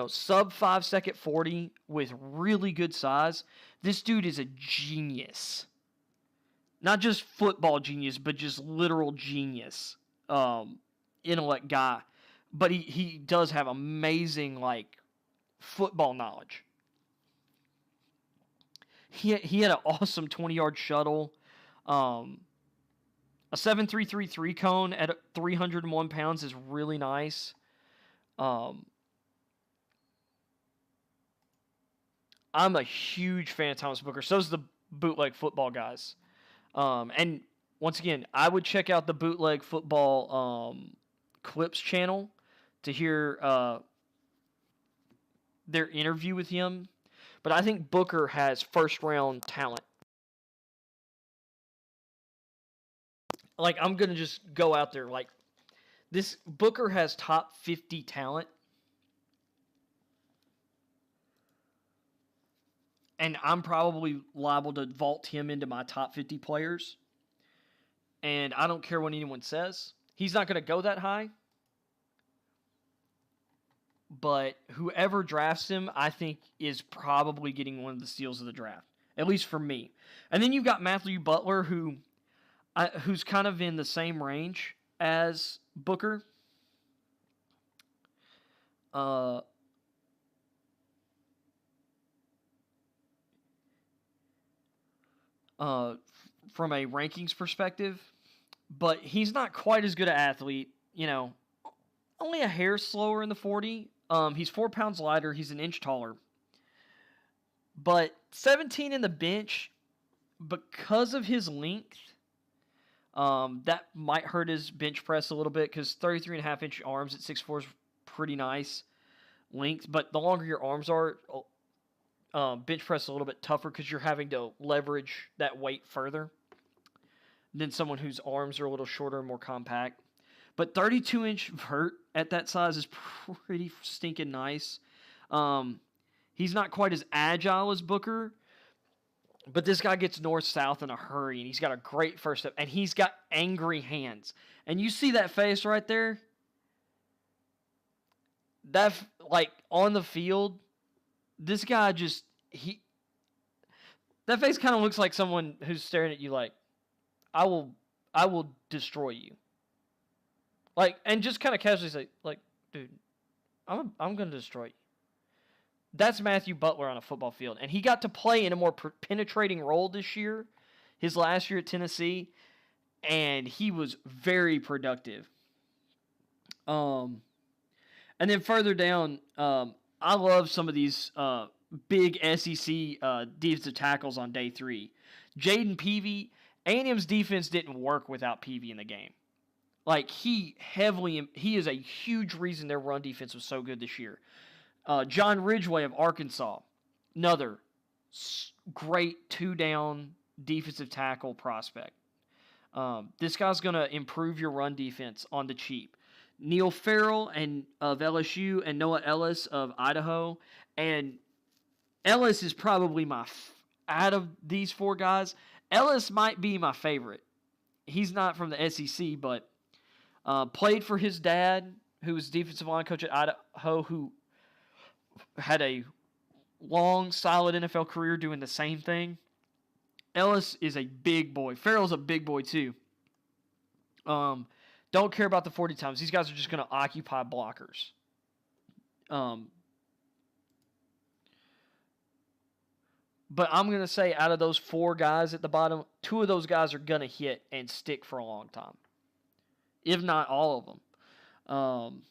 Sub 5 second 40 with really good size. This dude is a genius. Not just football genius, but just literal genius. Intellect guy. But he does have amazing, football knowledge. He had an awesome 20-yard shuttle. A 7.333 cone at 301 pounds is really nice. I'm a huge fan of Thomas Booker. So is the Bootleg Football guys. And once again, I would check out the Bootleg Football Clips channel to hear their interview with him. But I think Booker has first-round talent. I'm going to just go out there. This Booker has top 50 talent. And I'm probably liable to vault him into my top 50 players. And I don't care what anyone says. He's not going to go that high. But whoever drafts him, I think, is probably getting one of the steals of the draft. At least for me. And then you've got Matthew Butler, who's kind of in the same range as Booker. From a rankings perspective, but he's not quite as good an athlete, only a hair slower in the 40. He's 4 pounds lighter. He's an inch taller, but 17 in the bench because of his length. That might hurt his bench press a little bit because 33.5-inch arms at 6'4" is pretty nice length, but the longer your arms are, bench press a little bit tougher because you're having to leverage that weight further than someone whose arms are a little shorter and more compact. But 32-inch vert at that size is pretty stinking nice. He's not quite as agile as Booker, but this guy gets north-south in a hurry, and he's got a great first step, and he's got angry hands. And you see that face right there? That, on the field, this guy just, that face kind of looks like someone who's staring at you I will destroy you. And just kind of casually say, dude, I'm going to destroy you. That's Matthew Butler on a football field. And he got to play in a more penetrating role this year, his last year at Tennessee, and he was very productive. And then further down, I love some of these big SEC defensive tackles on day 3. Jaden Peavy, A&M's defense didn't work without Peavy in the game. He is a huge reason their run defense was so good this year. John Ridgway of Arkansas, another great 2-down defensive tackle prospect. This guy's going to improve your run defense on the cheap. Neil Farrell of LSU and Noah Ellis of Idaho. And Ellis is probably out of these 4 guys, Ellis might be my favorite. He's not from the SEC, but played for his dad, who was defensive line coach at Idaho, who had a long, solid NFL career doing the same thing. Ellis is a big boy. Farrell's a big boy, too. Don't care about the 40 times. These guys are just going to occupy blockers. But I'm going to say out of those 4 guys at the bottom, 2 of those guys are going to hit and stick for a long time. If not all of them.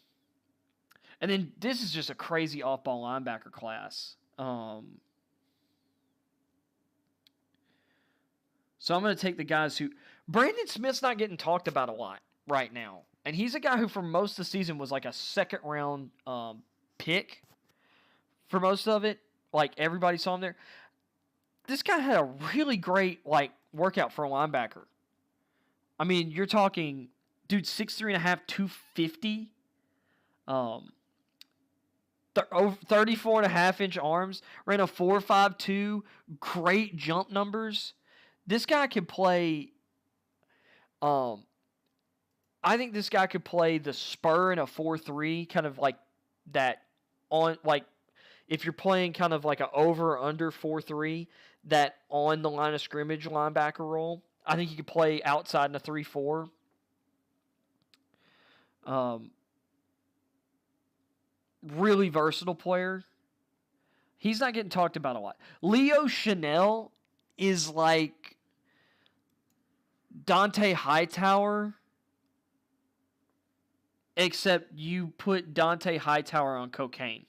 And then this is just a crazy off-ball linebacker class. So I'm going to take the guys who... Brandon Smith's not getting talked about a lot right now. And he's a guy who for most of the season was a second-round pick for most of it. Everybody saw him there. This guy had a really great, workout for a linebacker. I mean, you're talking, dude, 6'3.5", 250. 34.5-inch arms. Ran a 4.52. Great jump numbers. This guy can play. I I think this guy could play the spur in a 4-3, kind of like that on, like, if you're playing kind of like an over or under 4-3, that on the line of scrimmage linebacker role. I think he could play outside in a 3-4. Really versatile player. He's not getting talked about a lot. Leo Chanel is like Dante Hightower, except you put Dante Hightower on cocaine.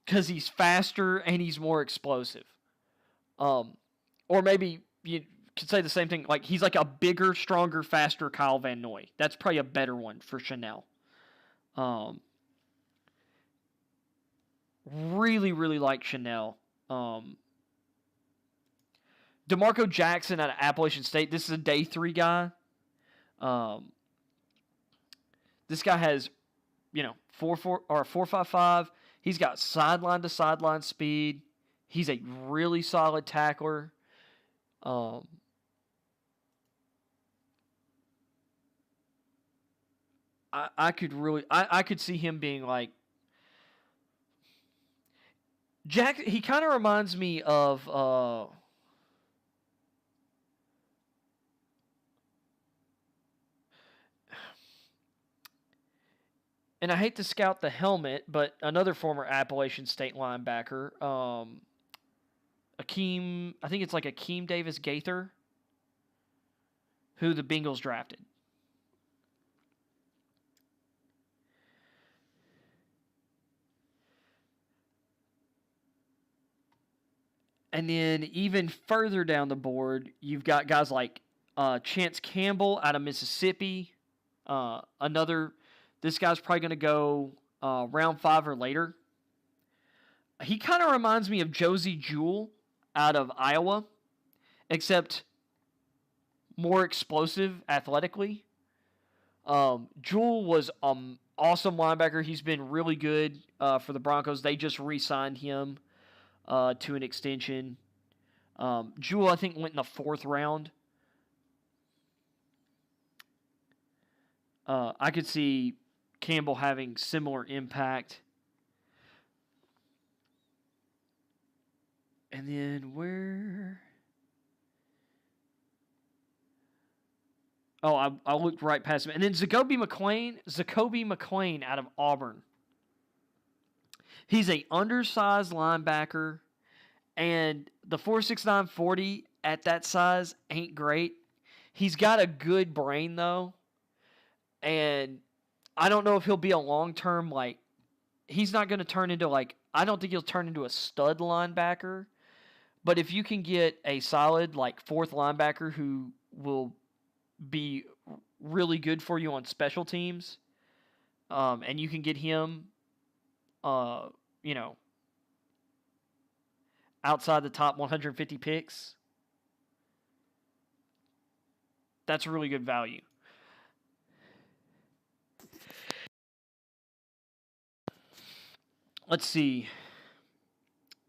Because he's faster and he's more explosive. Or maybe you could say the same thing. Like, he's like a bigger, stronger, faster Kyle Van Noy. That's probably a better one for Chanel. Really, really like Chanel. DeMarco Jackson out of Appalachian State. This is a day 3 guy. This guy has, 4.55. He's got sideline to sideline speed. He's a really solid tackler. I could see him being like Jack. He kind of reminds me of and I hate to scout the helmet, but another former Appalachian State linebacker, Akeem, I think it's like Akeem Davis Gaither, who the Bengals drafted. And then even further down the board, you've got guys like Chance Campbell out of Mississippi. This guy's probably going to go round 5 or later. He kind of reminds me of Josie Jewell out of Iowa, except more explosive athletically. Jewell was awesome linebacker. He's been really good for the Broncos. They just re-signed him to an extension. Jewell, I think, went in the 4th round. I could see Campbell having similar impact. And then where? Oh, I looked right past him. And then Zacoby McClain out of Auburn. He's a undersized linebacker, and the 4.69 40 at that size ain't great. He's got a good brain, though, and I don't know if he'll be a long-term, like, he's not going to turn into, like, I don't think he'll turn into a stud linebacker, but if you can get a solid, like, 4th linebacker who will be really good for you on special teams, and you can get him, outside the top 150 picks, that's really good value. Let's see.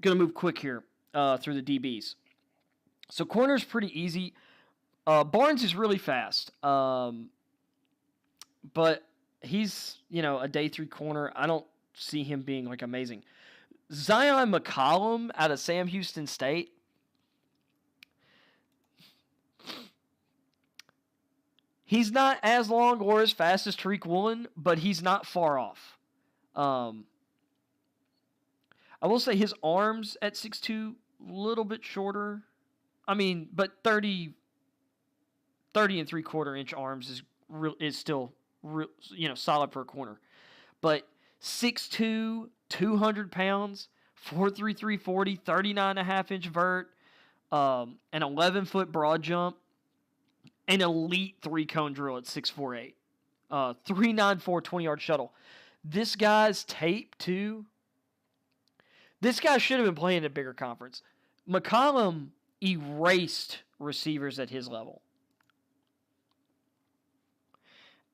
Going to move quick here through the DBs. So corner's pretty easy. Barnes is really fast, but he's, a day 3 corner. I don't see him being, like, amazing. Zion McCollum out of Sam Houston State. He's not as long or as fast as Tariq Woolen, but he's not far off. I will say his arms at 6'2", a little bit shorter. I mean, but 30 and 3/4 inch arms is still solid for a corner. But 6'2", 200 pounds, 4.33 40, 39.5 inch vert, an 11-foot broad jump, an elite 3-cone drill at 6'4'8", 3.94 20-yard shuttle. This guy's tape too. This guy should have been playing in a bigger conference. McCollum erased receivers at his level.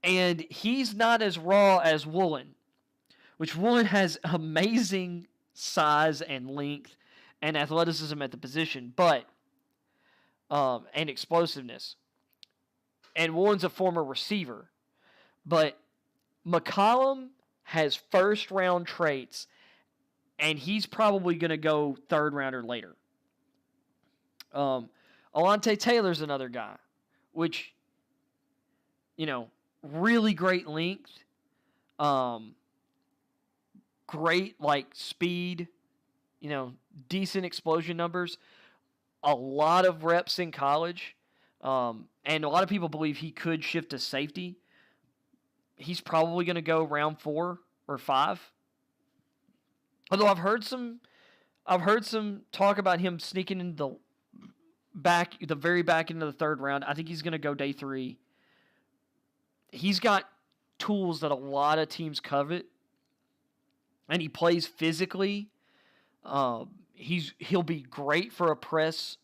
And he's not as raw as Woolen, which Woolen has amazing size and length and athleticism at the position. But and explosiveness. And Warren's a former receiver. But McCollum has first-round traits, and he's probably going to go third round or later. Alante Taylor's another guy, which, really great length, great speed, decent explosion numbers, a lot of reps in college, and a lot of people believe he could shift to safety. He's probably going to go round 4 or 5. Although I've heard some talk about him sneaking into the very back end of the third round. I think he's going to go day 3. He's got tools that a lot of teams covet, and he plays physically. He'll be great for a press.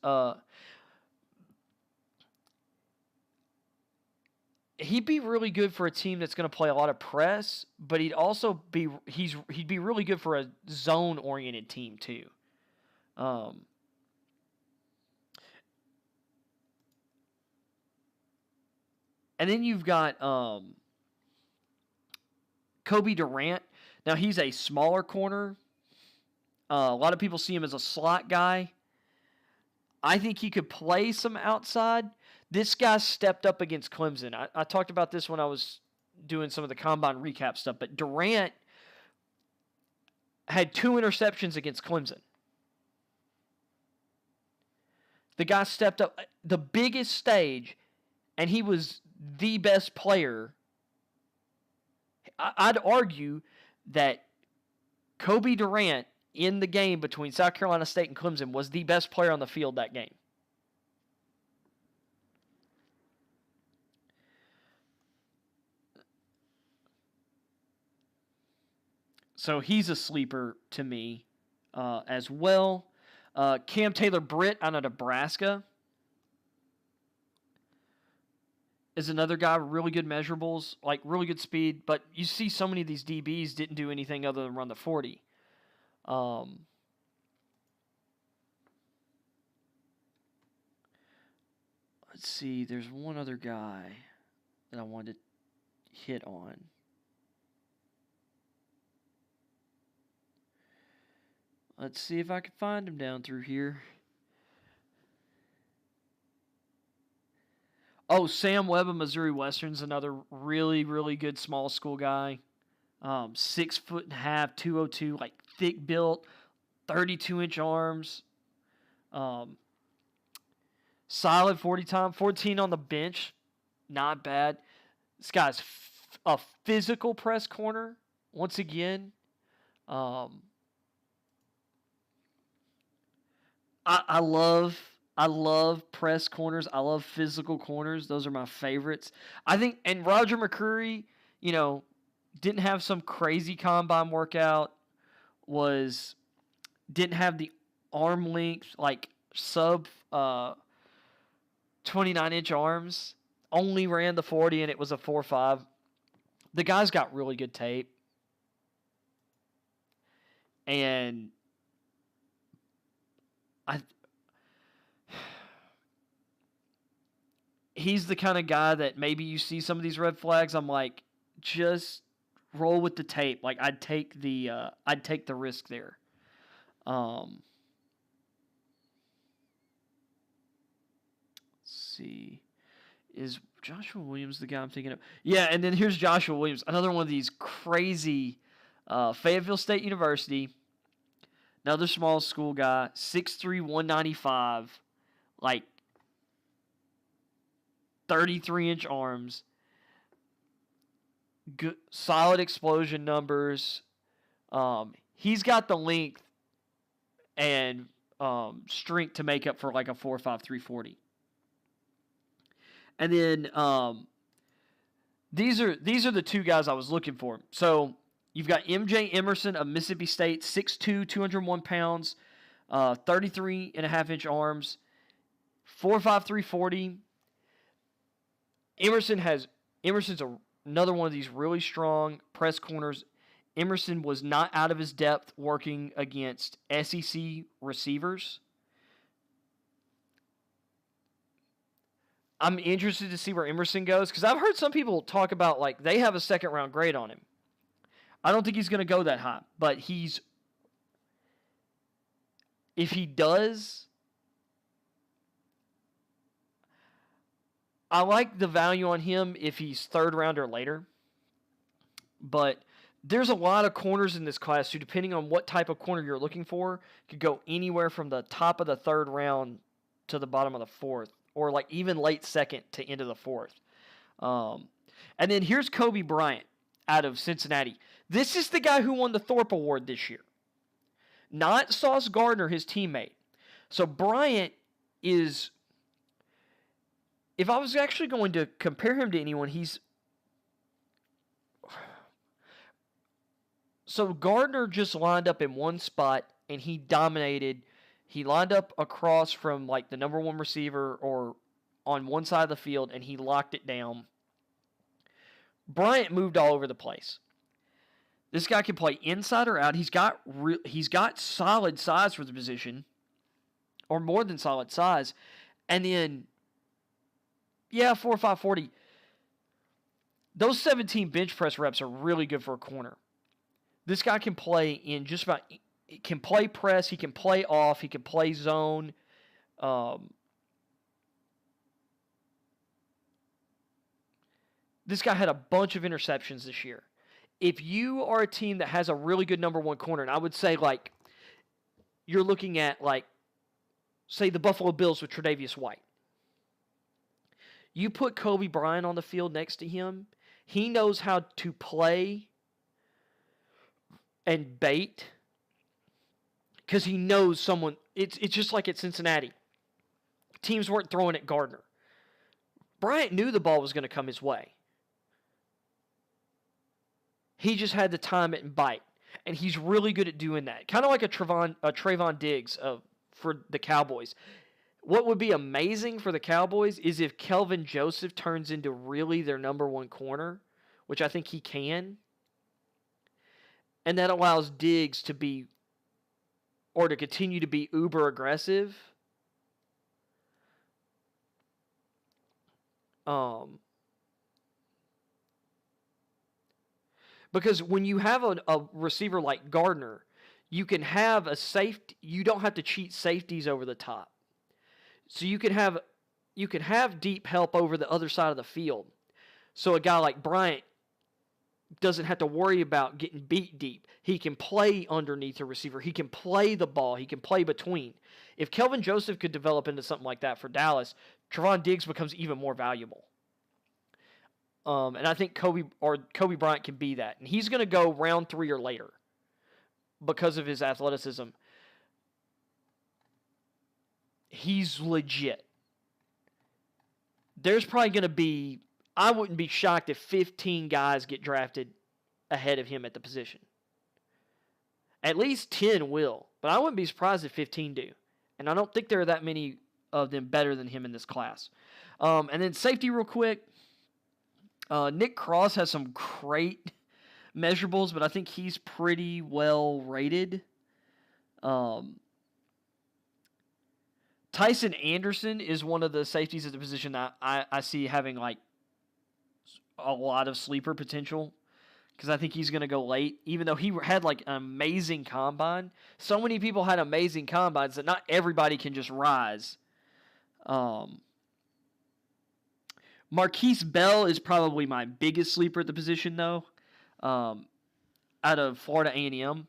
He'd be really good for a team that's going to play a lot of press, but he'd be really good for a zone-oriented team too. And then you've got Kobe Durant. Now, he's a smaller corner. A lot of people see him as a slot guy. I think he could play some outside. This guy stepped up against Clemson. I talked about this when I was doing some of the combine recap stuff, but Durant had 2 interceptions against Clemson. The guy stepped up the biggest stage, and he was the best player. I'd argue that Kobe Durant in the game between South Carolina State and Clemson was the best player on the field that game. So he's a sleeper to me as well. Cam Taylor Brit out of Nebraska is another guy, really good measurables, really good speed, but you see so many of these DBs didn't do anything other than run the 40. Let's see, there's one other guy that I wanted to hit on. Let's see if I can find him down through here. Oh, Sam Webb of Missouri Western's another really, really good small school guy. 6'1.5", 202, thick built, 32-inch arms. Solid 40 time, 14 on the bench. Not bad. This guy's a physical press corner. Once again, I love press corners. I love physical corners. Those are my favorites. I think, and Roger McCreary, didn't have some crazy combine workout. Didn't have the arm length, sub 29-inch arms. Only ran the 40, and it was a 4.5. The guy's got really good tape. And he's the kind of guy that maybe you see some of these red flags. I'm like, just roll with the tape. I'd take the risk there. Let's see. Is Joshua Williams the guy I'm thinking of? Yeah, and then here's Joshua Williams, another one of these crazy Fayetteville State University, another small school guy, 6'3", 195, 33-inch arms, good, solid explosion numbers. He's got the length and strength to make up for a 4.5, 340. And then these are the 2 guys I was looking for. So you've got MJ Emerson of Mississippi State, 6'2", 201 pounds, 33.5-inch arms, 4.5, 340. Emerson's another one of these really strong press corners. Emerson was not out of his depth working against SEC receivers. I'm interested to see where Emerson goes because I've heard some people talk about like they have a second-round grade on him. I don't think he's going to go that high, but if he does, I like the value on him if he's third round or later. But there's a lot of corners in this class, so depending on what type of corner you're looking for, could go anywhere from the top of the third round to the bottom of the fourth, or like even late second to end of the fourth. And then here's Coby Bryant out of Cincinnati. This is the guy who won the Thorpe Award this year, not Sauce Gardner, his teammate. So Bryant is, if I was actually going to compare him to anyone, so Gardner just lined up in one spot and he dominated. He lined up across from like the number one receiver or on one side of the field and he locked it down. Bryant moved all over the place. This guy can play inside or out. He's got solid size for the position, or more than solid size. And then, 4.5 40. Those 17 bench press reps are really good for a corner. This guy can play in just about. He can play press. He can play off. He can play zone. This guy had a bunch of interceptions this year. If you are a team that has a really good number one corner, and I would say like you're looking at like, say the Buffalo Bills with Tre'Davious White. You put Coby Bryant on the field next to him. He knows how to play and bait because he knows someone. It's just like at Cincinnati. Teams weren't throwing at Gardner. Bryant knew the ball was going to come his way. He just had to time it and bite. And he's really good at doing that. Kind of like a Trayvon Diggs for the Cowboys. What would be amazing for the Cowboys is if Kelvin Joseph turns into really their number one corner, which I think he can. And that allows Diggs to be, or to continue to be uber aggressive. Because when you have a receiver like Gardner, you can have a safety. You don't have to cheat safeties over the top. So you can have deep help over the other side of the field. So a guy like Bryant doesn't have to worry about getting beat deep. He can play underneath a receiver. He can play the ball. He can play between. If Kelvin Joseph could develop into something like that for Dallas, Trevon Diggs becomes even more valuable. And I think Coby Bryant can be that. And he's going to go round 3 or later because of his athleticism. He's legit. There's probably going to be, I wouldn't be shocked if 15 guys get drafted ahead of him at the position. At least 10 will, but I wouldn't be surprised if 15 do. And I don't think there are that many of them better than him in this class. And then safety real quick. Nick Cross has some great measurables, but I think he's pretty well rated. Tyson Anderson is one of the safeties at the position that I see having like a lot of sleeper potential because I think he's going to go late, even though he had like an amazing combine. So many people had amazing combines that not everybody can just rise. Marquis Bell is probably my biggest sleeper at the position, though, out of Florida A&M.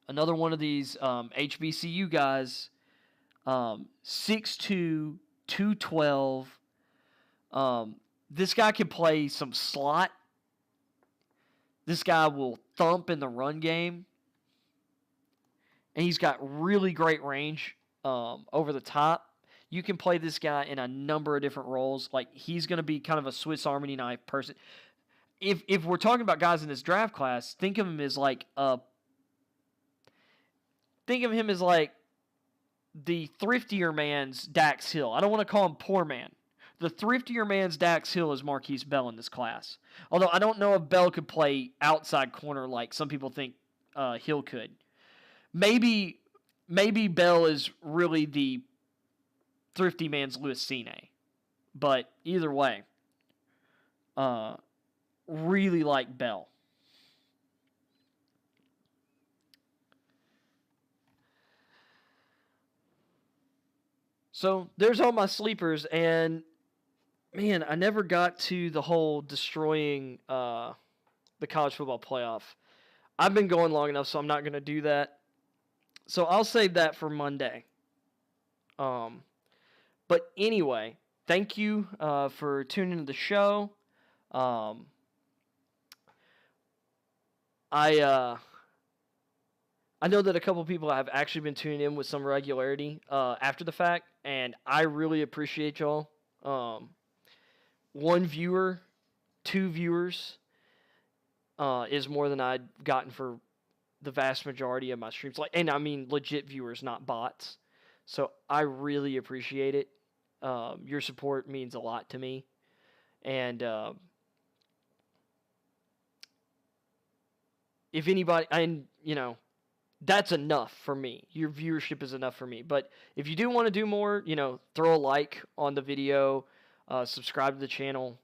Another one of these HBCU guys, 6'2", 212. This guy can play some slot. This guy will thump in the run game. And he's got really great range over the top. You can play this guy in a number of different roles. Like, he's going to be kind of a Swiss Army knife person. If we're talking about guys in this draft class, think of him as like the thriftier man's Dax Hill. I don't want to call him poor man. The thriftier man's Dax Hill is Marquis Bell in this class. Although I don't know if Bell could play outside corner like some people think Hill could. Maybe Bell is really the thrifty man's Louis Cine. But either way, really like Bell. So there's all my sleepers, and man, I never got to the whole destroying the college football playoff. I've been going long enough, so I'm not going to do that. So I'll save that for Monday. But anyway, thank you for tuning into the show. I know that a couple people have actually been tuning in with some regularity after the fact, and I really appreciate y'all. 1 viewer, 2 viewers is more than I'd gotten for the vast majority of my streams. And I mean legit viewers, not bots. So I really appreciate it. Your support means a lot to me, and if anybody, that's enough for me. Your viewership is enough for me. But if you do want to do more, throw a like on the video, subscribe to the channel,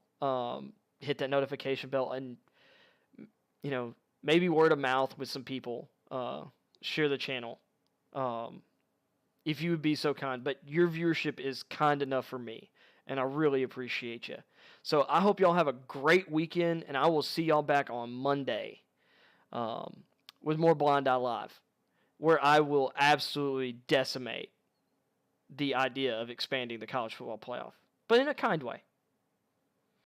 hit that notification bell, and maybe word of mouth with some people. Share the channel. If you would be so kind. But your viewership is kind enough for me, and I really appreciate you. So I hope y'all have a great weekend, and I will see y'all back on Monday with more Blind Eye Live, where I will absolutely decimate the idea of expanding the college football playoff, but in a kind way.